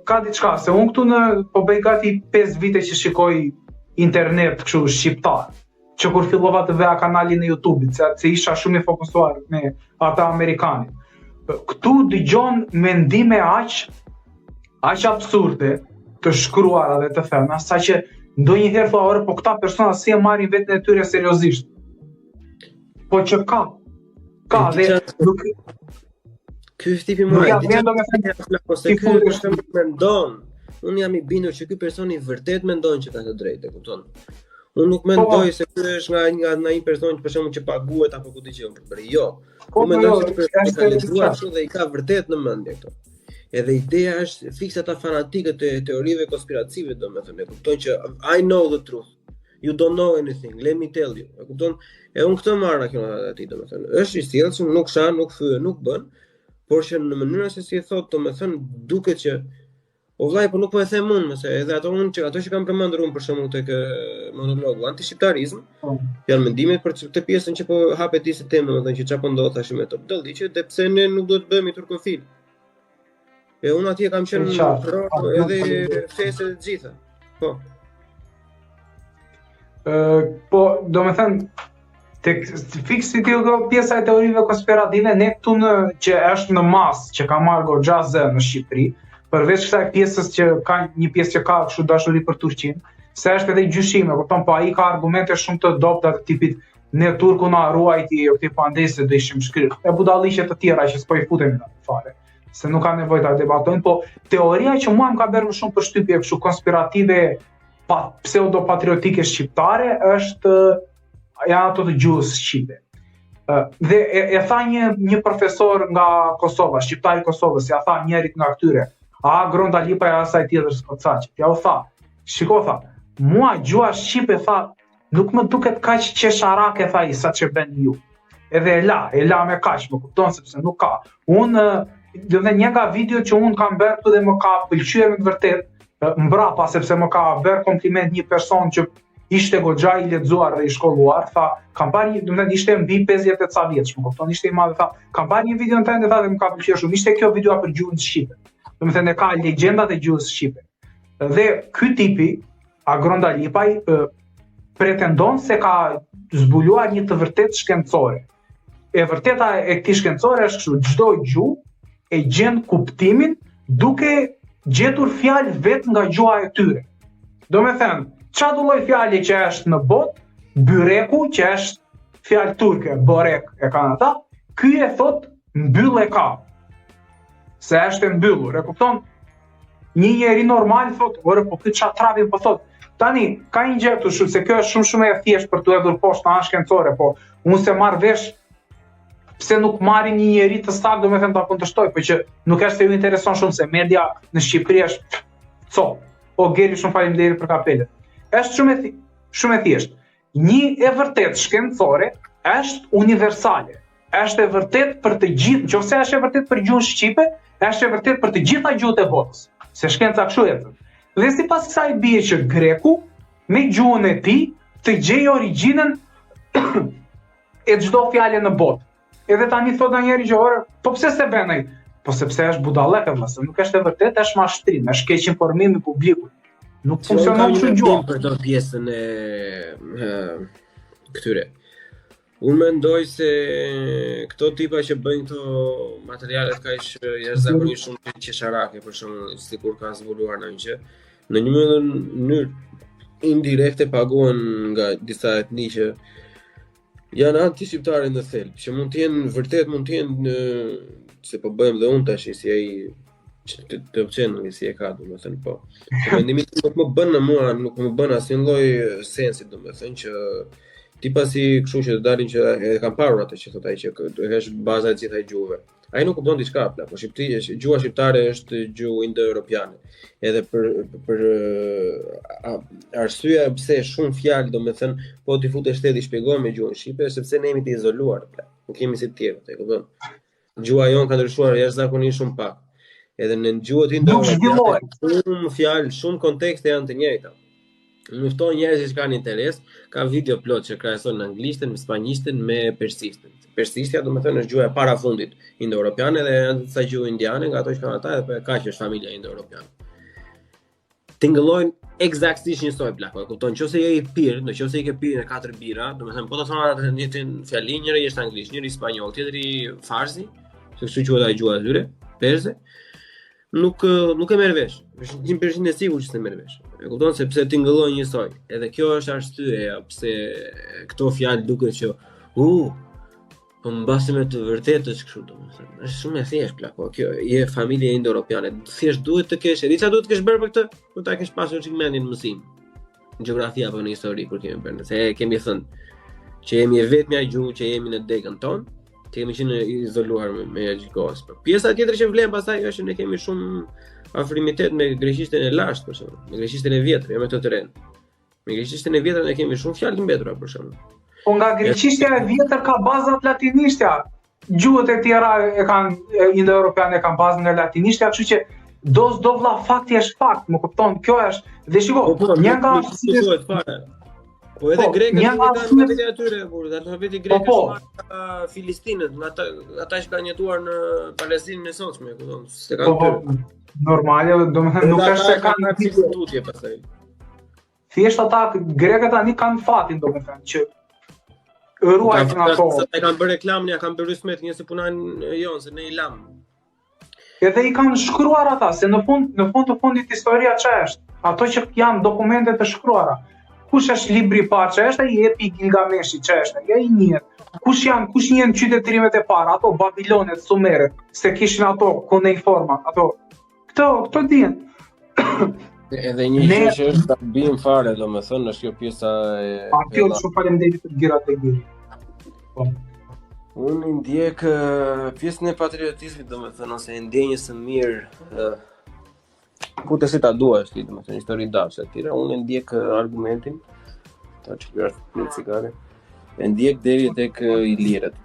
ka diçka se unë këtu po bëj gati 5 vite që shikoj internet kështu shqiptar. Që kur fillova të veja kanalin e YouTube-it, se isha shumë i fokusuar me ata amerikanit. Këtu dëgjon mendime aq absurde të shkruara dhe të thëna, saqë ndonjëherë thua, po këta persona si e marrin veten e tyre seriozisht. Po që ka dhe nuk ky është tipi më mendon. Unë jam i bindur që ky person i vërtet mendon që ka të drejtë, e kupton? Unë nuk mendoj se ky është nga një person që për shembull që paguhet apo ku diçka për bërë. Jo. Unë mendoj se ky person ka lexuar kështu dhe i ka vërtet në mendje këto. Edhe ideja është fikse ata fanatikët e teorive konspirative, domethënë, e kupton që I know the truth. You don't know anything, let me tell you. E kupton? E unë këtë marra kjo aty, domethënë. Është i sjellshëm, nuk shan, nuk fyë, nuk bën, por që në mënyrën se si e thotë, domethënë, duket që o vllai, po nuk po e them unë, mëse edhe ato që kanë përmendur unë për shembull tek monologu anti-shqiptarizëm, janë mendimet për të pjesën që po hapet ti si temë, domethënë që çfarë ndodh tash me Top Dall, që dhe pse ne nuk duhet të bëhemi turkofil. E unë atje kam qenë edhe fesë të gjitha. Po. Po, domethënë tek fiksi kjo pjesa e teorive konspirative ne këtu që është në masë që ka marrë goxha zë në Shqipëri, përveç kësaj pjesës që ka një pjesë që ka kështu dashuri për Turqinë, se është edhe gjyshime, kupton, po ai ka argumente shumë të dobta të tipit ne turku na ruajti këtij pandese do ishim shkryr. E budalliqe të tjera që s'po i futemi në fare, se nuk ka nevojë ta debatojmë, po teoria që mua më ka bërë më shumë përshtypje kështu konspirative pseudo-patriotike shqiptare është janë ato të gjuhës shqipe. Dhe e tha një profesor nga Kosova, shqiptari i Kosovës, ja tha njërit nga këtyre, Gronda Lipa e asaj tjetër Skocaqit. Ja u tha, shiko tha, mua gjuha shqipe tha, nuk më duket kaq qesharake tha i sa që bën ju. Edhe e la me kaq, më kupton sepse nuk ka. Unë dhe një nga videot që unë kam bërë këtu dhe më ka pëlqyer me të vërtet, mbrapa sepse më ka bërë kompliment një person që ishte goxha i lexuar dhe i shkolluar, tha, kam parë një, domethënë ishte mbi 50 e ca vjeç, më kupton, ishte i madh, tha, kam parë një video tënd tha dhe më ka pëlqyer shumë. Ishte kjo video për gjuhën shqipe. Domethënë ka legjendat e gjuhës shqipe. Dhe ky tipi, Gronda Lipaj, pretendon se ka zbuluar një të vërtetë shkencore. E vërteta e këtij shkencore është kështu, çdo gjuhë e gjen kuptimin duke gjetur fjalë vetë nga gjuha e tyre. Domethënë, çfarë do lloj fjali që është në botë, byreku që është fjalë turke, borek e kanë ata, ky e thot mbyll e ka. Se është e mbyllur, e kupton? Një njeri normal thot, ore po këtë çfarë trapin po thot. Tani ka një gjë këtu se kjo është shumë e thjeshtë për të hedhur poshtë në anë shkencore, po unë se marr vesh pse nuk marrin një njeri të saktë, domethënë ta kontestoj, por që nuk është se ju intereson shumë se media në Shqipëri është O Geri, shumë faleminderit për kapelet. Është shumë e thjeshtë. Një e vërtet shkencore është universale. Është e vërtet për të gjithë, nëse është e vërtet për gjuhën shqipe, është e vërtet për të gjitha gjuhët e botës. Se shkenca kështu e thon. Dhe sipas kësaj bie që greku me gjuhën e tij të gjejë origjinën e çdo fjale në botë. Edhe tani thot njëri që ore, po pse se bën ai? Po sepse është budallek apo se nuk është e vërtetë, është mashtrim, është keq informim i publikut. Nuk funksionon kështu gjuha për të pjesën e këtyre. Unë mendoj se këto tipa që bëjnë këto materialet kaq jashtëzakonisht shumë qesharake, për shembull, sikur ka zbuluar në një në një mënyrë indirekte paguhen nga disa etni që janë anti-shqiptare në thelb, që mund të jenë vërtet mund të jenë se po bëjmë dhe unë tash si ai të opcion si e ka, domethënë po. Mendimi nuk më bën në mua, nuk më bën asnjë lloj sensi, domethënë që tipa si kështu që dalin që e kam parur atë që thotë ai që është baza e gjithaj gjuhëve. Ai nuk kupton diçka pla, po gjuha shqiptare është gjuhë indo-europiane. Edhe për arsyeja pse shumë fjalë, domethënë, po ti futesh shteti shpjegojmë me gjuhën shqipe, sepse ne jemi të izoluar pla. Nuk kemi si të tjerët, e kupton? Gjuha jon ka ndryshuar jashtëzakonisht shumë pak. Edhe në gjuhët indo-europiane shumë fjalë, shumë kontekste janë të njëjta. Më fton njerëz që kanë interes, ka video plot që krahasojnë anglishten me spanjishten me persishten. Persishtja domethënë është gjuha e parafundit indo-europiane dhe janë disa gjuhë indiane nga ato që kanë ata dhe kaq është familja indo-europiane. Tingëllojnë eksaktësisht njësoj plako, e kupton? Nëse je i pirë, nëse i ke pirë 4 bira, domethënë po të thonë atë njëjtin fjali, njëri është anglisht, njëri spanjoll, tjetri farsi, se kështu quhet ai gjuha e tyre, perse. Nuk e merr vesh. Është 100% e sigurt që s'e merr vesh. E kupton sepse tingëllojnë njësoj. Edhe kjo është arsyeja pse këto fjalë duket që po mbasi me të vërtetë është kështu domethënë. Është shumë e thjeshtë plako. Kjo je familje indo-europiane. Thjesht duhet të kesh, diçka duhet të kesh bërë për këtë, do ta kesh pasur çik mendin në mësim. Në gjeografi apo në histori kur kemi bërë. Se kemi thënë që jemi e vetmja gjuhë që jemi në degën tonë. Të kemi qenë izoluar me gjikos. Pjesa tjetër që vlen pastaj është ne kemi shumë afrimitet me greqishten e lashtë për shembull, me greqishten e vjetër, jo me të tërën. Me greqishten e vjetër ne kemi shumë fjalë të mbetura për shembull. Po nga greqishtja e vjetër ka bazat latinishtja. Gjuhët e tjera e kanë indo-europiane kanë bazën e latinishtja, kështu që do vlla fakti është fakt, më kupton? Kjo është. Dhe shiko, një nga po edhe grekët kanë alfabeti atyre, burr, alfabeti grek është filistinët, ata që kanë jetuar në Palestinën e sotshme, kupton? Se kanë tyre. Normale, domethënë nuk është se kanë tutje pastaj. Thjesht ata grekët tani kanë fatin, domethënë që ruajnë ato. Ata kanë bërë reklamën, ja kanë bërë rysmet njëse punojnë jonë se ne i lam. Edhe i kanë shkruar ata, se në fund të fundit historia ç'është është. Ato që janë dokumente të shkruara. Kush është libri i parë që është ai epi i Gilgameshit që është, ja i njëjtë. Kush janë qytetërimet e para, ato Babilonet, Sumerët, se kishin ato kuneiforma, ato. Këto dihen. Edhe një gjë që është gabim fare, domethënë është kjo pjesa e kjo shumë faleminderit për gjirat e gjiri. Po. Unë ndjek pjesën e patriotizmit, domethënë ose ndjenjës së mirë ku të si ta duash ti, domethënë histori dashje etj. Unë ndjek argumentin, ta çfarë në cigare. E ndjek deri tek i lirët.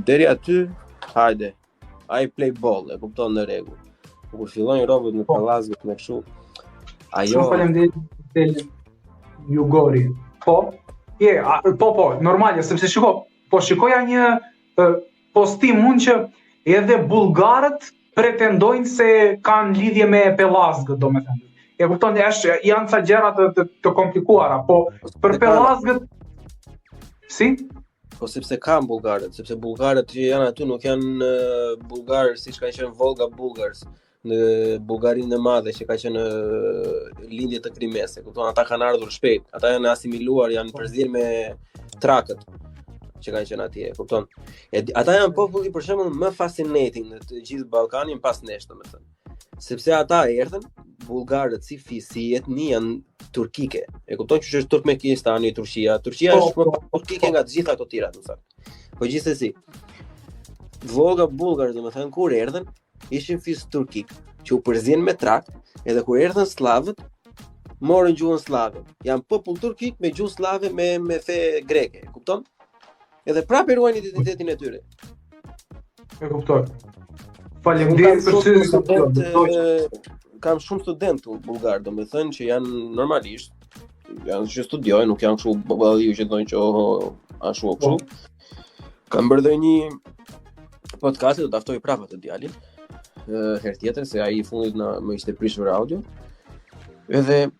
Deri aty, hajde. Ai play ball, e kupton në rregull. Kur fillojnë robët në pallazgët me kështu. Ajo. Shumë faleminderit Jugori. Po, normale, sepse shikoja një postim unë që edhe bullgarët pretendojnë se kanë lidhje me pellazgët, domethënë. E kupton, janë ca gjëra të komplikuara, po për pellazgët si? Po sepse kanë bullgarët, sepse bullgarët që janë aty nuk janë bullgarë siç kanë qenë Volga Bulgars në Bullgarinë e Madhe që ka qenë lindje të Krimes, e kupton, ata kanë ardhur shpejt, ata janë asimiluar, janë përzierë me trakët që kanë qenë atje, e kupton. Ata janë populli për shembull më fascinating në të gjithë Ballkanin pas nesh, domethënë. Sepse ata erdhën bullgarët si si etni janë turkike. E kupton që është Turkmenistani, Turqia. Turqia është turkike nga të gjitha ato tjera, domethënë. Po gjithsesi, Volga Bulgar, domethënë kur erdhën, ishin fis turkik, që u përzien me trakt, edhe kur erdhën slavët, morën gjuhën slave. Janë popull turkik me gjuhë slave me fe greke, e kupton? Edhe prapë ruajnë identitetin e tyre. E kuptoj. Faleminderit për çështën. Kam shumë studentë bullgar, domethënë që janë normalisht, janë që studiojnë, nuk janë kështu balliu që thonë që ashtu kështu. Kam bërë dhe një podcast, do ta ftoj prapë atë djalin. Herë tjetër se ai i fundit më ishte prishur audio. Edhe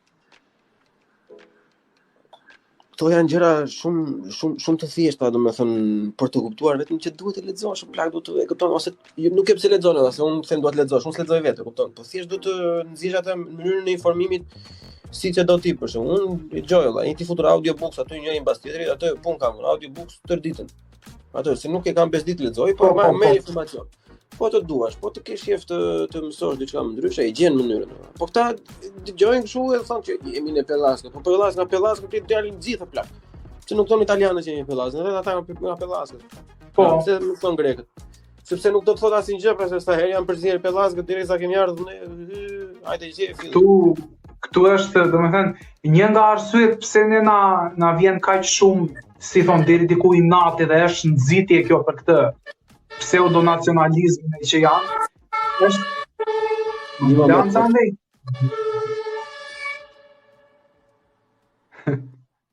Këto janë gjëra shumë të thjeshta, domethënë për të kuptuar, vetëm që duhet të lexosh, plak duhet të e kupton ose nuk e pse lexon edhe se unë them duhet të lexosh, unë s'lexoj vetë, kupton, po thjesht duhet të nxjesh atë në mënyrën e informimit siç e do ti për shembull. Unë dëgjoj valla, një ti futur audiobooks aty njëri mbas tjetrit, atë pun kam unë audiobooks tërë ditën. Atë se nuk e kam 5 ditë lexoj, po me informacion. Po të duash, po të kesh shef të mësosh diçka më ndryshe, e gjen mënyrën. Po këta dëgjojnë kështu e thonë që jemi në Pellaska, po Pellaska ti dalin gjithë plak. Pse nuk thon italianët që jemi në Pellaska, edhe ata nga Pellaska. Po, pse nuk thon grekët? Sepse nuk do të thotë asnjë gjë, pse sa herë janë përzier Pellaska derisa kemi ardhur ne, hajde gjej. Këtu është, domethënë, një nga arsyet pse ne na vjen kaq shumë, si thon deri diku i natë dhe është nxitje kjo për këtë pseudonacionalizmin që janë,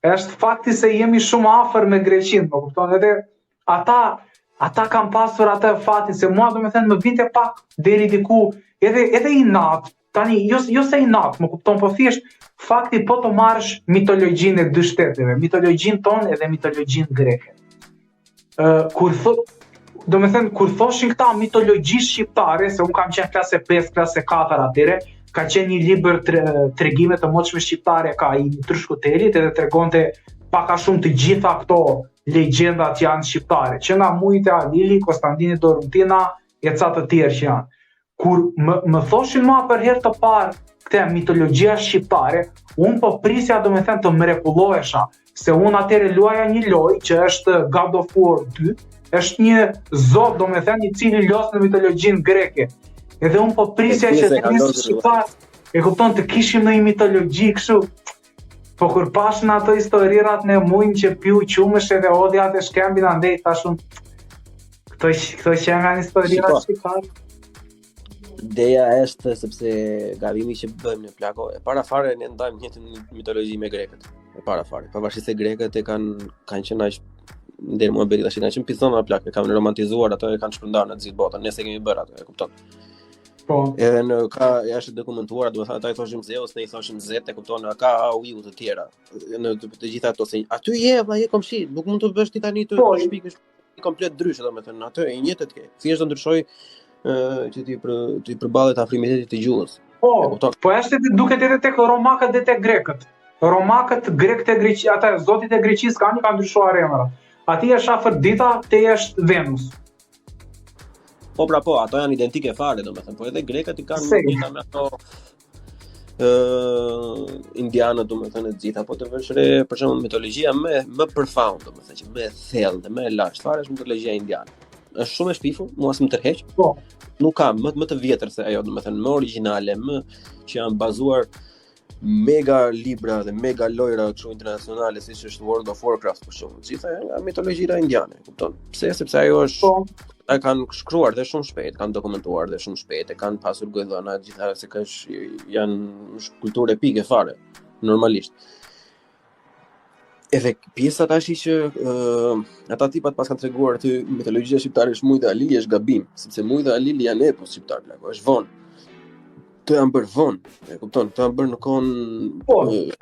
është fakti se jemi shumë afër me Greqinë, po kupton, edhe ata kanë pasur atë fatin se mua domethënë më vinte pak deri diku edhe i natë, tani jo se i natë, më kupton, po thjesht fakti po të marrësh mitologjinë e dy shteteve, mitologjinë tonë edhe mitologjinë greke. Kur thoshin këta mitologji shqiptare, se unë kam qenë klase 5, klase 4 atyre, ka qenë një libër tregime të moshme shqiptare ka i Trushkutelit edhe tregonte paka shumë të gjitha këto legjendat janë shqiptare, që nga Mujtë e Alili, Konstantini Doruntina e ca të tjerë që janë. Kur më thoshin mua për herë të parë këtë mitologjia shqiptare, unë po prisja domethënë të mrekullohesha, se unë atëre luaja një lojë që është God of War 2, është një zot domethënë i cili los në mitologjinë greke. Edhe unë po prisja që të nisë shqiptar, e kupton të kishim në një mitologji kështu. Po kur pashën ato historirat në mujnë që piu qumësh edhe odhjat e shkembin andej, tashun këto që janë nga historirat shqiptar. Ideja është sepse gabimi që bëjmë në plako, e para fare ne ndajmë njëjtën mitologji me grekët. E para fare, pavarësisht se grekët e kanë qenë aq deri më bëri tash kanë qenë pizona plak, e kanë romantizuar ato, e kanë shpërndarë në të gjithë botën, nëse kemi bërë ato, e kupton. Po. Edhe është dokumentuar, domethënë ata i thoshim Zeus, ne i thoshim Zet, e kupton, ka Auiu të tjera. Në të gjitha ato se aty je komshi, nuk mund të bësh ti tani të shpikësh komplet ndryshe domethënë, atë e njëjtë të ke. Thjesht do ndryshoj që ti përballet afrimitetit të gjuhës. Po është duket edhe tek romakët dhe tek grekët. Romakët, grekët e Greqisë, ata zotit e Greqisë kanë ndryshuar emrat. Ati është Afrodita, te është Venus. Po pra po, ato janë identike fare, domethënë, po edhe grekët i kanë njëta me ato indianët, domethënë, të gjitha, po të vesh re, për shembull, mitologjia më profound, domethënë, që më e thellë dhe më e lashtë fare është mitologjia indiane. Është shumë e shpifur, mua s'më tërheq. Po. Nuk ka më të vjetër se ajo, domethënë, më origjinale, më që janë bazuar mega libra dhe mega lojra kështu internacionale siç është World of Warcraft për shembull. Gjitha nga mitologjia indiane, kupton? Pse? Sepse ajo është ai kanë shkruar dhe shumë shpejt, kanë dokumentuar dhe shumë shpejt, e kanë pasur gojëllëna gjitha se janë kulturë epike fare, normalisht. Edhe pjesa tash që ata tipat pas kanë treguar aty mitologjia shqiptare është Mujtë e Alili është gabim, sepse Mujtë e Alili janë epos shqiptar, është vonë. Të janë bërë vonë, e kupton, të janë bërë në kohën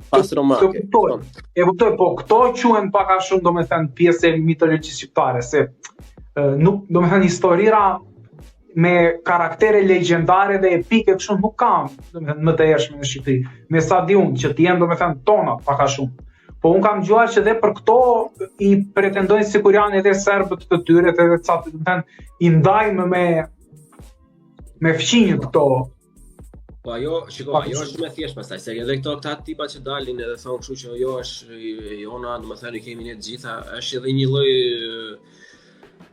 pas romake. E kuptoj, po këto quhen pak a shumë domethënë pjesë e mitologjisë shqiptare, se nuk domethënë historira me karaktere legjendare dhe epike kështu nuk kanë domethënë më të hershme në Shqipëri. Me sa di unë që të jenë domethënë tona pak a shumë. Po unë kam dëgjuar që dhe për këto i pretendojnë sikur janë edhe serbët të tyre, edhe ca domethënë i ndajmë me fqinjë këto. Po ajo është shumë e thjeshtë pastaj, se edhe këta tipa që dalin edhe thonë kështu që ajo është jona, domethënë kemi ne të gjitha, është edhe një lloj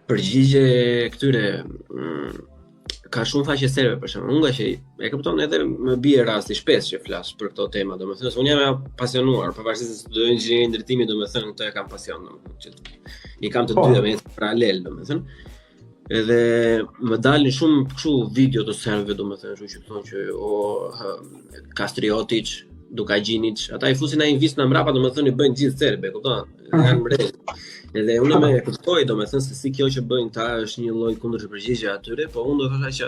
përgjigje këtyre ka shumë faqe serbe për shembull. Unë që e kupton edhe më bie rasti shpesh që flas për këto tema, domethënë unë jam pasionuar, pavarësisht se do inxhinieri ndërtimi, domethënë këto e kam pasion, domethënë i kam të dyja me paralel, domethënë. Edhe më dalin shumë kështu video të serbëve, domethënë, kështu që thonë që Kastriotic, Duka Gjinic, ata I fusin ai vist në mrapa, domethënë I bëjnë gjithë serbe, kupton? Janë mrez. Edhe unë më kuptoj domethënë se si kjo që bëjnë ta është një lloj kundërpërgjigje atyre, po unë do thosha që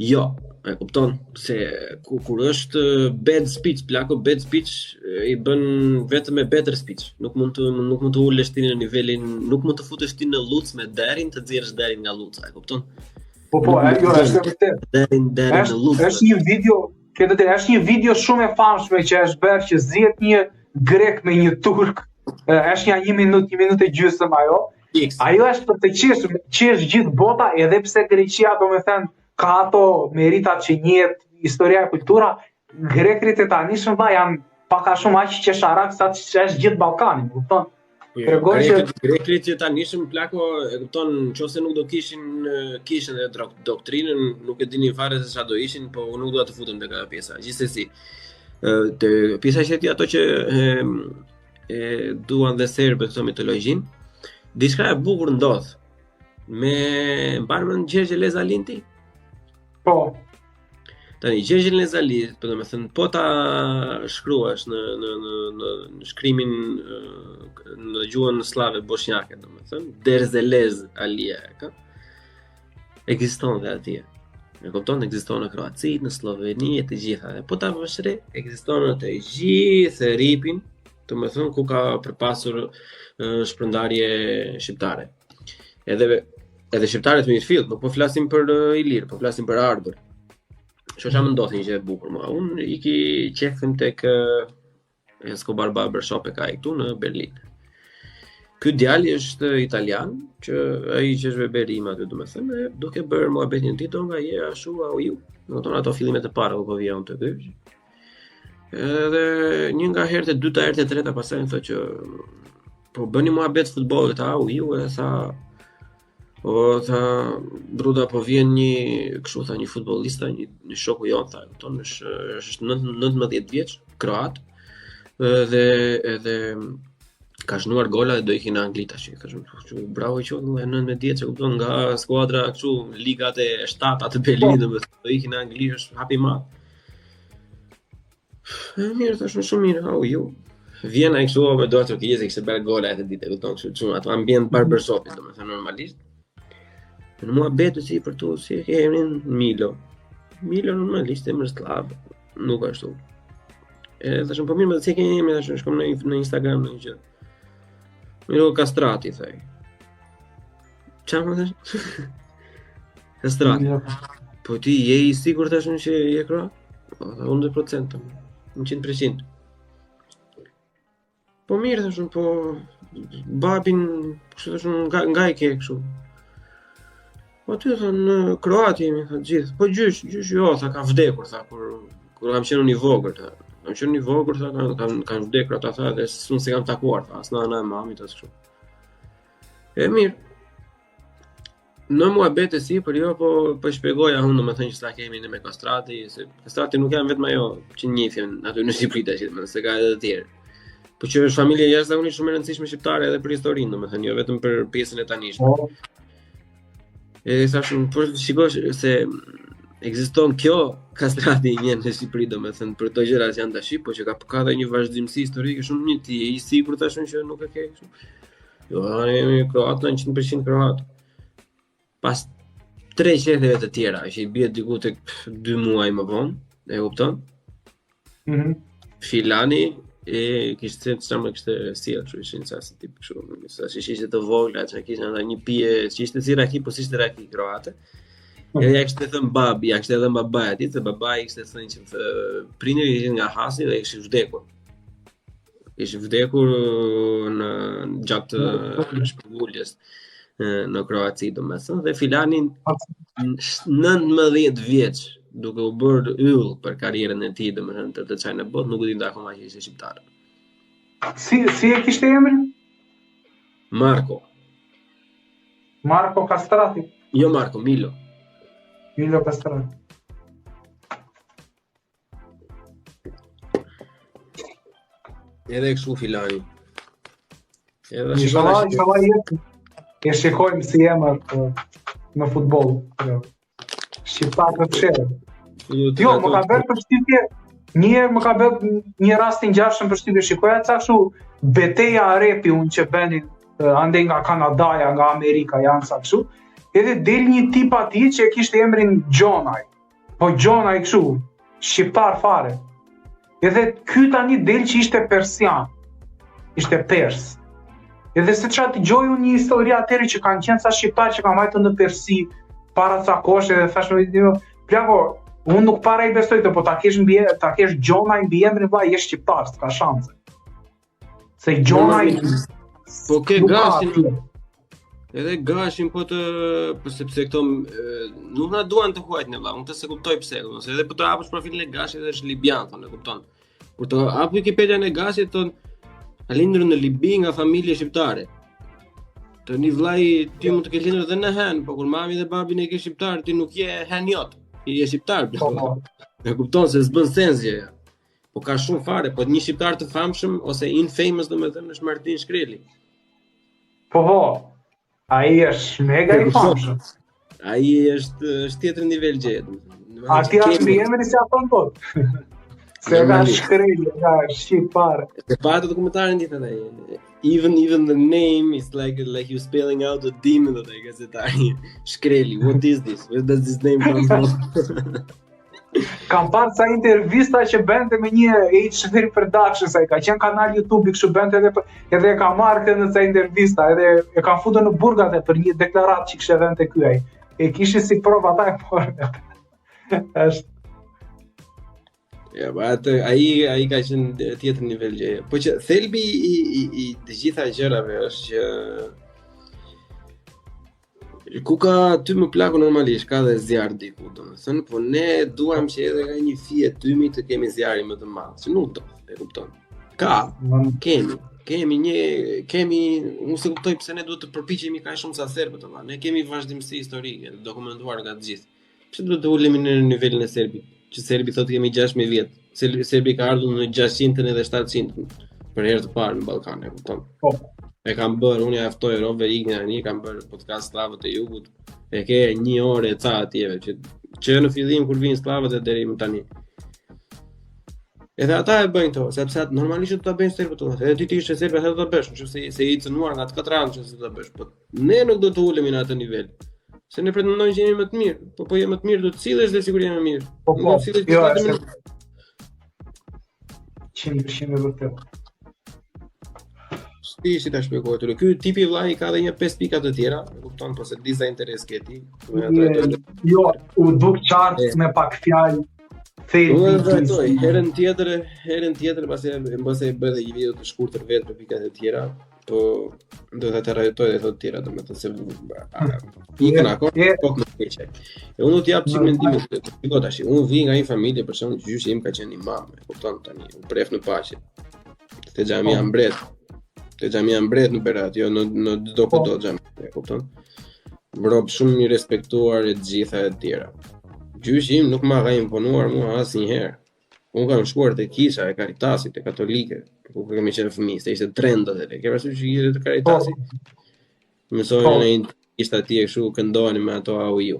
jo, e kupton se kur është bad speech, plako bad speech I bën vetëm me better speech. Nuk mund të ulesh ti në nivelin, nuk mund të futesh ti në luc me derin, të nxjerrësh derin nga luca, e kupton? Po, ajo është vërtet. Derin në luc. Është një video, është një video shumë e famshme që është bërë që zihet një grek me një turk. Është një 1 minutë e gjysmë ajo. Ajo është për të qesh gjithë bota, edhe pse Greqia domethënë ka ato meritat që njihet historia e kultura, grekrit e tanishëm janë pak a shumë aq qesharak sa që është gjithë Ballkani, kupton? Grekrit që tanishëm plako, e kupton, nëse nuk do kishin edhe doktrinën, nuk e dinin fare se çfarë do ishin, po unë nuk dua të futem tek ajo pjesa. Gjithsesi, te pjesa që ato që duan dhe serbët këto mitologjin, diçka e bukur ndodh. Me mbarmën Gjergje Lezalinti? Po. Tani Gjergje Lezalinti, domethënë po ta shkruash në shkrimin në gjuhën slave bosnjake, domethënë Derzelez Alia, ka? Ekziston dhe atje. E kupton, ekziston në Kroaci, në Sloveni e të gjitha. Po ta vëshre, ekziston në të gjithë ripin, domethënë ku ka përpasur shpërndarje shqiptare. Edhe shqiptarët me Mirfield, nuk po flasim për Ilir, po flasim për Arbër. Shoqa më ndodhi një gjë e bukur mua. Unë iki qefim tek Escobar Barbershop e ka këtu në Berlin. Ky djali është italian, që ai që është veberim aty domethënë, duke bërë muhabetin tij nga je ashtu au ju. Domethënë ato fillimet e para ku po vija unë të ky. Edhe një nga herët e dyta, herët e treta pastaj më thotë që po bëni muhabet futbollit, au ju e tha bruda po vjen një kështu tha një futbollista, një shoku jon tha, kupton, është 19 vjeç, kroat. Edhe ka shnuar gola dhe do ikin në Angli tash. Thashë, bravo i qoftë me 19 vjeç, kupton, nga skuadra kështu ligat e 7 të Berlinit, do ikin në Angli, është hap I madh. Mirë, thashë shumë mirë, au ju. Vjen ai kështu me dorë turkieze, kishte bërë gola atë ditë, kupton, kështu ato ambient barbershopit, domethënë normalisht. Në muhabet si për to, si e emrin Milo. Milo normalisht emër slav, nuk ashtu. Thashëm, po mirë, më të si keni emri, thashëm, shkom në Instagram në një gjë. Milo Kastrati, thaj. Qa më thash? Kastrati. Po ti je I sigur thashëm që je kroat? 100%, 100%. Po mirë thashëm, po babin, kështu thashëm, nga I ke kështu. Po ty thënë në Kroati jemi thënë gjithë, po gjysh jo, tha ka vdekur, tha, kur kam qenë një vogël, tha. Kam qenë një vogël, tha, kanë vdekur ata, tha, dhe unë se kam takuar, tha, as nana e mamit, as kështu. E mirë. Në muhabet e si, për jo, po shpjegoja unë, domethënë që sa kemi ne me Kastrati, se Kastrati nuk janë vetëm ajo që njihnin aty në Shqipëri tash, se ka edhe të tjerë. Po që është familje jashtëzakonisht shumë e rëndësishme shqiptare edhe për historinë, domethënë jo vetëm për pjesën e tanishme. E thashun, por shikosh se ekziston kjo Kastrati një në Shqipëri, domethënë për këto gjëra që janë tash, po që ka edhe një vazhdimsi historike shumë mirë, ti je I sigurt thashun që nuk e ke kështu. Jo, jemi kroat, 100% kroat. Pas 3 qetheve të tjera, që I bie diku tek 2 muaj më vonë, e kupton? Filani kishte sjell kështu, ishin sa si tip kështu, sa shishte të vogla, që kishin ata një pije, që ishte si raki, po si ishte raki kroate. Edhe ja kishte thënë babi, ja kishte thënë babai atij, se babai kishte thënë që prindërit ishin nga Hasi dhe ishin vdekur. Ishin vdekur në gjatë shpërnguljes në Kroaci, domethënë, dhe Filanin 19 vjeç duke u bërë yll për karrierën e tij, domethënë të çajë në botë, nuk u dinte akoma që ishte shqiptar. Si e kishte emrin? Marko Kastrati. Jo Marko, Milo. Milo Kastrati. Edhe kështu Filani. E shikojmë si emër në futboll. Shqiptar të fshehtë. Jo, më ka bërë përshtypje Një më ka bërë një rast të ngjashëm për shtypje, shikoja ca kështu betejë e repi unë që bënin ande nga Kanadaja, nga Amerika janë sa kështu. Edhe del një tip aty që e kishte emrin Gjonaj. Po Gjonaj kështu, shqiptar fare. Edhe ky tani del që ishte persian. Ishte pers. Edhe se çfarë dëgjoj unë një histori atëri që kanë qenë sa shqiptar që kanë vajtur në Persi para ca kohë dhe thash më plako, unë nuk para I besoj këtë, po ta kesh Gjonaj mbi emrin vllai, je shqiptar, s'ka shanse. Se Gjonaj po ke gashin. Edhe gashin po sepse këto nuk na duan të huajnë valla, unë të se kuptoj pse, ose edhe po të hapësh profilin e Gashit dhe është libian, thonë, e kupton. Kur të hap Wikipedian e Gashit thonë ka lindur në Libi nga familje shqiptare. Të një vllai ti mund të kesh lindur edhe në Hen, po kur mami dhe babin e ke shqiptar, ti nuk je henjot, ti je shqiptar. E kupton se s'bën sens gjëja. Po ka shumë fare, po një shqiptar të famshëm ose infamous domethënë është Martin Shkreli. Po. Ai është mega I famshëm. Ai është tjetër nivel gjë. Ati është mbi emrin se apo tot. Se ka Shkreli, ka shqiptar. Se patë dokumentarin ditën ai. Even the name is like you spelling out a demon that I guess Shkreli. What is this? Where does this name come from? Kam parë ca intervista që bënte me një H3 Production, sa I ka qenë kanal YouTube kështu bënte edhe e ka marrë këtë në ca intervista, edhe e ka futur në burgat për një deklaratë që kishte dhënë te ky ai. E kishin si provë ata e parë. Është ja, atë ai ka qenë tjetër nivel gjëje. Po që thelbi I të gjitha gjërave është që ku ka ty më plaku normalisht, ka dhe zjarr diku, domethënë, po ne duam që edhe nga një fije tymi të kemi zjarrin më të madh, që nuk do, e kupton. Kemi, unë se kuptoj pse ne duhet të përpiqemi kaq shumë sa serbët, valla. Ne kemi vazhdimsi historike, dokumentuar nga të gjithë. Pse duhet të ulemi në nivelin e serbit? Që serbi thotë kemi 6000 vjet. Serbi ka ardhur në 600-ën edhe 700-ën për herë të parë në Ballkan, e kupton. Po. E kam bërë, unë ja ftoj Rove Ignani, kam bërë podcast Slavët e Jugut. E ke 1 orë e ca atjeve, që në fillim kur vinë Slavët e deri më tani. Edhe ata e bëjnë to, sepse normalisht do ta bëjnë serbët to. Edhe ti ishe serb, atë do ta bësh, nëse se I cënuar nga të katran që do ta bësh. Po ne nuk do të ulemi në atë nivel. Se ne pretendojmë që jemi më të mirë, po je më të mirë do të sillesh dhe sigurisht je më mirë. Po, jo. 100% vërtet. Si ta shpjegoj atë. Ky tipi vllai ka edhe një 5 pika të tjera, e kupton, po se disa interes ke ti. Jo, u duk qartë me pak fjalë. Herën tjetër pasi mbase e bëj një video të shkurtër vetë për pikat e tjera, po do ta trajtoj edhe të tjera, domethënë se pikën akord po më pëlqej. E unë do t'jap çik mendimin se shikoj tash, unë vi nga një familje për shembull që gjyshi im ka qenë imam, e kupton tani, u pref në paqe. Te xhamia mbret. Te xhamia mbret në Berat, jo në çdo kudo xhami, e kupton? Mbrop shumë I respektuar e të gjitha e tjera. Gjyshi im nuk ma ka imponuar mua asnjëherë. Unë kam shkuar te kisha e Caritasit, te katolike, ku kemi qenë fëmijë, se ishte trend atë. Ke parasysh që ishte te Caritasi? Mësojnë në ishte atje kështu këndoheni me ato auju.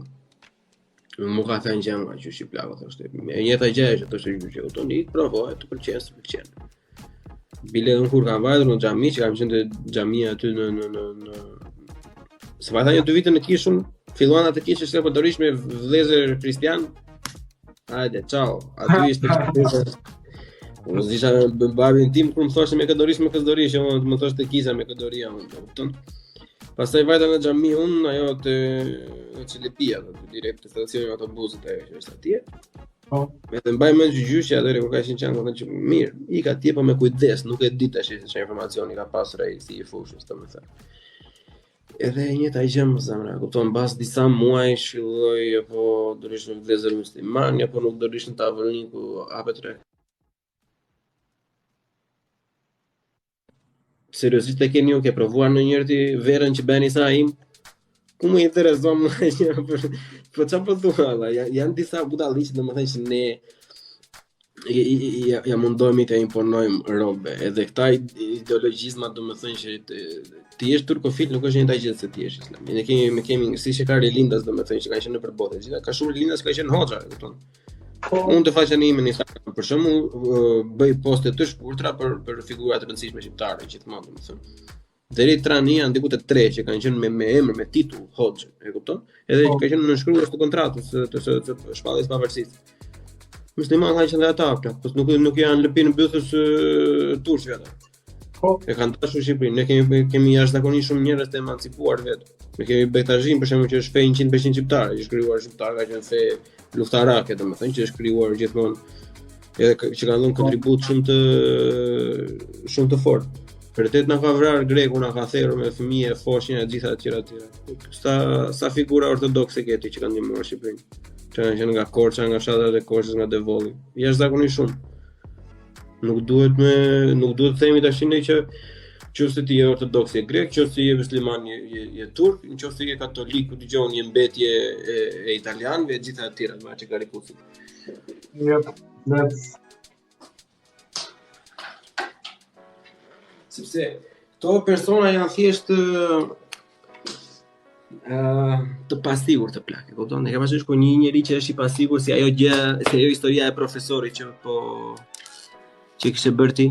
Mu ka thënë që nga gjyshi plako, thoshte. E njëjta gjë që thoshte gjyshi, u tonë provohet të pëlqen. Bile unë kur kam vajtur në xhami, që kam qenë te xhamia aty në se pa thënë 2 vite në kishun, filluan atë kishë që përdorish me vëllezër kristian. Hajde, ciao. Aty ishte unë zisha babin tim kur më thoshte me këtë dorish, unë më thoshte kisha me këtë doria, unë kupton. Pastaj vajta në xhami unë ajo te Çelepia, direkt te stacioni I autobusit ajo që është atje. Po. Edhe mbaj mend gjyqi atëre kur ka qenë çanka që mirë, I ka tjepa me kujdes, nuk e di tash se çfarë informacioni ka pas rrej si I fushës, domethënë. Edhe njëta gjë më zemra, kupton, mbas disa muaj filloi apo dorish në vëllezër musliman, apo nuk dorish në tavolinë ku hapet re. Seriozisht e keni ju ke provuar në njërti verën që bën Isa im? Ku më intereson më një po çfarë po thua, janë disa budalliqe domethënë që ne ja mundohemi të imponojmë robe, edhe këta ideologjizma domethënë që ti je turkofil nuk është njëta gjë se ti je islam. Ne kemi si që ka rilindas domethënë që kanë qenë nëpër botë, gjithë ka shumë rilindas që kanë qenë hoxha, e kupton. Unë të faqen ime në Instagram, për shembull, bëj poste të shkurtra për figura të rëndësishme shqiptare gjithmonë, domethënë. Deri trani janë diku të 3 që kanë qenë me emër, me titull Hoxha, e kupton? Edhe që ka qenë në shkruar të kontratës të shpalljes pavarësisë. Muslimanë kanë qenë ata, por nuk janë lëpi në bythës turqve ata. E kanë dashur Shqipërinë. Ne kemi jashtëzakonisht shumë njerëz të emancipuar vetë. Ne kemi Bektashin për shembull që është fe 100% shqiptar, që është krijuar shqiptar, ka qenë fe luftarake, domethënë që është krijuar gjithmonë edhe që kanë dhënë kontribut shumë të fortë. Vërtet na ka vrarë greku, na ka therrur me fëmijë, foshnjë e gjitha të tjera. Sa figura ortodokse këti që kanë ndihmuar Shqipërinë. Që janë nga Korça, nga fshatrat e Korçës, nga Devolli. Jashtëzakonisht shumë. Nuk duhet të themi tash ne që nëse ti je ortodoks je grek, nëse je musliman je turk, nëse je katolik, ku dëgjon je mbetje e italianëve, e gjitha të tjera, më që karikusin. Yep, that's Sepse këto persona janë thjesht të pasigurt të plak, e kupton? Ne kemi pasur ku një njeri që është i pasigurt si ajo historia e profesorit që kishte bërë ti,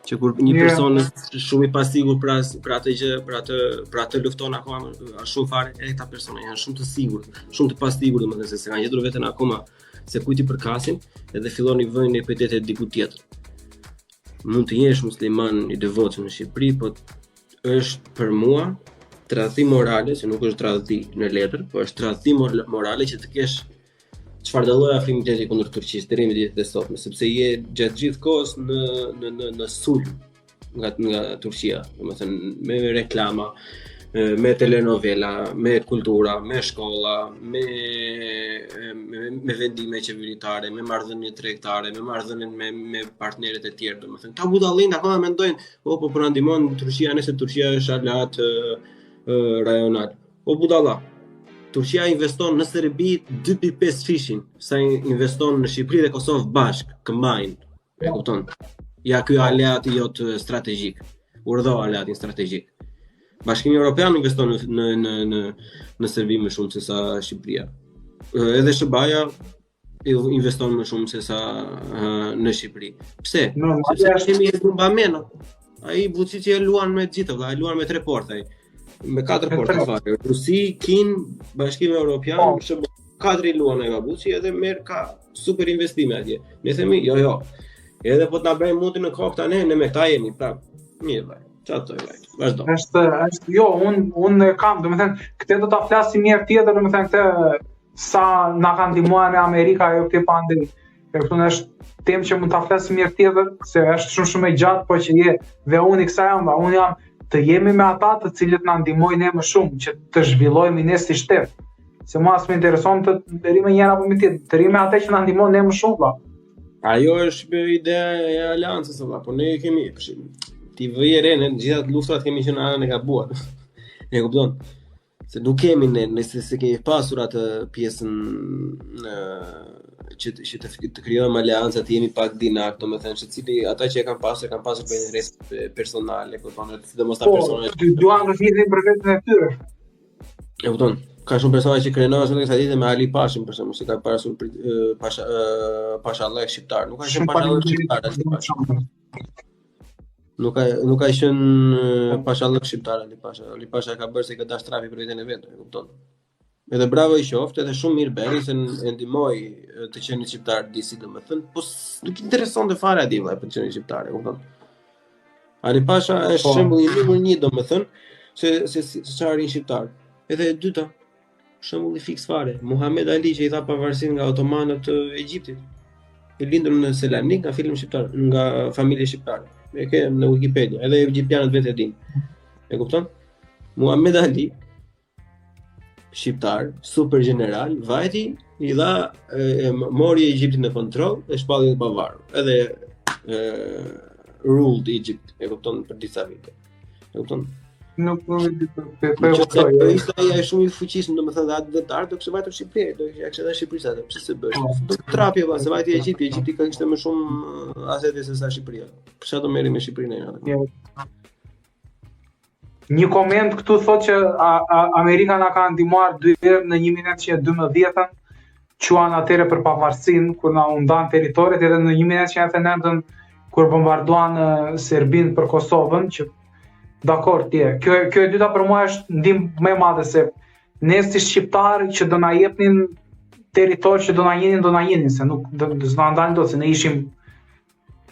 që kur një person është shumë i pasigurt për atë lufton akoma shumë fare, edhe këta persona janë shumë të sigurt, shumë të pasigurt, domethënë se kanë gjetur veten akoma se kujt i përkasin, edhe fillon i vënë epitete diku tjetër. Mund të jesh musliman i devotshëm në Shqipëri, po është për mua tradhti morale, se nuk është tradhti në letër, po është tradhti morale që të kesh çfarëdo lloj afrimiteti kundër Turqisë deri në ditët e sotme, sepse je gjatë gjithë kohës në sulm nga Turqia, domethënë me reklama, me telenovela, me kultura, me shkolla, me vendime qeveritare, me marrëdhënie tregtare, me marrëdhënien me partnerët e tjerë, domethënë. Ta budallin akoma mendojnë, po na ndihmon Turqia, nëse Turqia është aleat rajonal. O budalla. Turqia investon në Serbi 2.5 fishin, sa investon në Shqipëri dhe Kosovë bashk, combined. E kupton? Ja ky aleat jot strategjik. Urdhë aleatin strategjik. Bashkimi Evropian investon në Serbi më shumë se sa Shqipëria. Edhe SBA-ja investon më shumë se sa në Shqipëri. Pse? Sepse kemi Gumbameno. Ai Vučić luan me gjithë, ai luan me 3 porta ai. Me 4 porta fare. Rusi, Kin, Bashkimi Evropian, katri luan ai Vučić edhe merr ka super investime atje. Ne themi jo. Edhe po ta bëjmë mundi në kokë tani, ne me këta jemi prap. Mirë vaj. Çfarë thoj vaj? Vazhdo. Është jo, unë kam, domethënë, këtë do ta flas si mirë tjetër, domethënë këtë sa na kanë ndihmuar në Amerika ajo këtë pandemi. Kjo është temë që mund ta flas si mirë tjetër, se është shumë e gjatë, po që je dhe unë kësaj jam, unë jam të jemi me ata të cilët na ndihmojnë ne më shumë që të zhvillohemi ne si shtet. Se mua s'më intereson të rri me njëra apo me tjetër, të rri me ata që na ndihmojnë ne më shumë valla. Ajo është ideja e aleancës valla, po ne kemi ti vëje re në gjitha luftrat kemi qenë anën e gabuar. E kupton? Se nuk kemi ne se kemi pasur atë pjesën që të krijojmë aleanca, të jemi pak dinak, domethënë se cili ata që e kanë pasur për interes personal, e kupton, sidomos ta personale. Duan të flisin për veten e tyre. E kupton? Ka shumë persona që krenohen në kësaj ditë me Ali Pashin, për shembull, si ka pasur Pashallah shqiptar. Nuk ka qenë Pashallah shqiptar Ali Pasha. Nuk ka qenë Pashallah shqiptar Ali Pasha. Ali Pasha ka bërë se ka dash trafi për veten e vet, e kupton? Edhe bravo i qoftë, edhe shumë mirë bëri se e ndihmoi të qenë shqiptar disi domethënë, po nuk interesonte fare atij vëllai për të qenë shqiptar, e kupton? Ali Pasha është shembull i numër 1 domethënë se çfarë shqiptar. Edhe e dyta, shembull i fiks fare, Muhammed Ali që i tha pavarësinë nga otomanët e Egjiptit. I lindur në Selanik nga film shqiptar, nga familje shqiptare. E ke në Wikipedia, edhe egjiptianët vetë e dinë. E kupton? Muhammed Ali, shqiptar, super general, vajti i dha mori Egjiptin në kontroll dhe shpalli të pavarur. Edhe ruled Egypt, e kupton, për disa vite. E kupton? Nuk ishte ai shumë i fuqishëm, domethënë atë vetar do kishte vajtur Shqipëri, do kishte edhe Shqipërisë atë, pse se bësh? Do trapi valla, se vajti Egjipti ka kishte më shumë asete se sa Shqipëria. Për çfarë do merri me Shqipërinë atë? Një koment këtu thotë që Amerika na ka ndihmuar 2 herë në 1912-ën quan atëre për pavarësinë kur na u ndan territoret edhe në 1999 kur bombarduan Serbinë për Kosovën, që dakor tje. Kjo e dyta për mua është ndihmë më e madhe se ne si shqiptarë që do na jepnin territor që do na jenin se nuk do na ndalin dot se ne ishim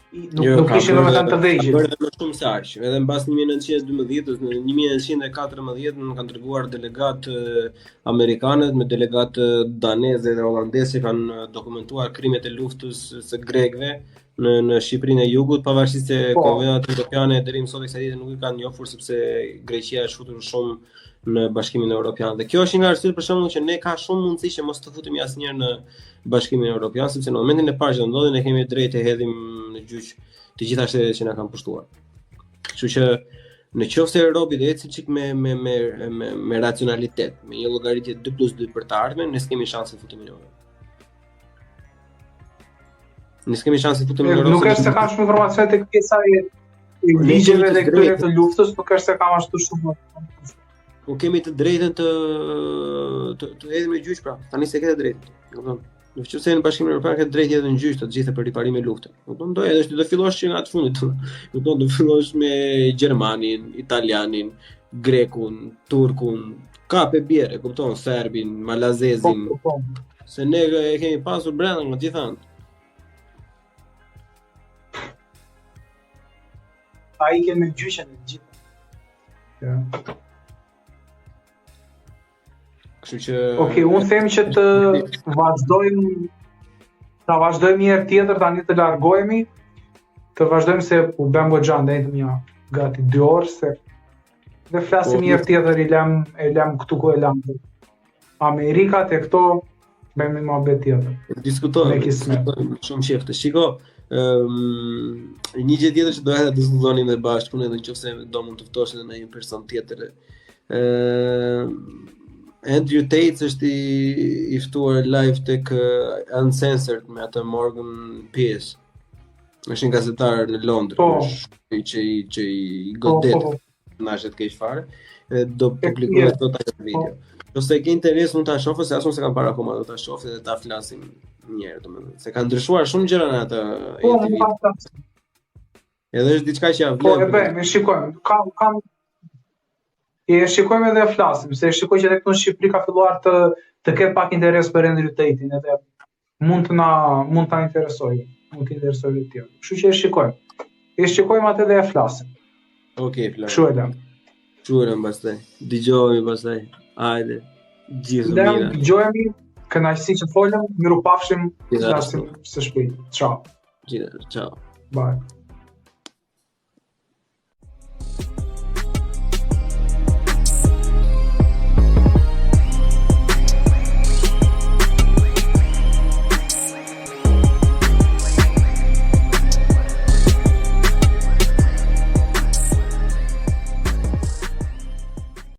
nuk ishim domethënë të vegjël. Bërë më shumë se aq. Edhe mbas 1912, në 1914 më kanë treguar delegat amerikanët me delegat danezë dhe holandezë që kanë dokumentuar krimet e luftës së grekëve në Shqipërinë e Jugut, pavarësisht se konventat evropiane deri më sot kësaj dite nuk i kanë njohur sepse Greqia është futur shumë në Bashkimin Evropian. Dhe kjo është një arsye për shembull që ne ka shumë mundësi që mos të futemi asnjëherë në Bashkimin Evropian, sepse në momentin e parë që ndodhi ne kemi drejtë të hedhim në gjyq të gjitha shtetet që na kanë pushtuar. Kështu që në qoftë se Europi do ecë çik me racionalitet, me një llogaritje 2+2 për të ardhmen, ne s'kemi shanse të futemi në Europë. Ne s'kemi shanse të futemi në Europë. Nuk është se kam shumë informacione tek pjesa e ligjeve dhe këtyre të luftës, nuk është se kam ashtu shumë. Po kemi të drejtën të hedhim në gjyq pra. Tani se ke të drejtën. Kupton? Në qoftë se në Bashkimin Evropian ke drejtë edhe në gjyq të gjitha për riparim e luftës. Kupton? Do fillosh që nga të fundit. Kupton? Do fillosh me Gjermanin, Italianin, Grekun, Turkun, kape bjerë, kupton? Serbin, Malazezin. Se ne e kemi pasur brenda nga gjithanë. Ai kemi gjyqen e gjitha. Okej, unë them që të vazhdojmë një herë tjetër, tani të largohemi, të vazhdojmë se u bëm goxha ndajmë një gati 2 orë se dhe flasim një herë tjetër e lëm këtu ku e lëm. Amerikat e këto bëjmë një mohabet tjetër. Diskutojmë shumë qeftë. Shiko, një gjë tjetër që doja ta diskutonim dhe bashkë, punë edhe nëse do mund të ftosh edhe një person tjetër. Andrew Tate është i ftuar live tek Uncensored me atë Morgan Pierce. Është një gazetar në Londër, që i godet nashet keq fare. Do publikoj sot atë video. Nëse ke interes mund ta shohësh, se as unë s'e kam parë akoma, do ta shoh dhe ta flasim një herë, domethënë, se ka ndryshuar shumë gjëra në atë video. Edhe është diçka që ja vlen. Po e bëjmë, shikojmë. E shikojmë edhe flasim, se shikoj që edhe këtu në Shqipëri ka filluar të ketë pak interes për Andrew Tate-in, edhe mund ta interesojë, mund të interesojë të tjerë. Kështu që e shikojmë. E shikojmë atë dhe e flasim. Okej, flas. Kështu e lëm. Shuren pastaj. Dëgjojmë pastaj. Hajde. Gjithë mirë. Dëgjojmë, kënaqësi që folëm, mirupafshim, flasim së shpejti. Ciao. Ciao. Bye.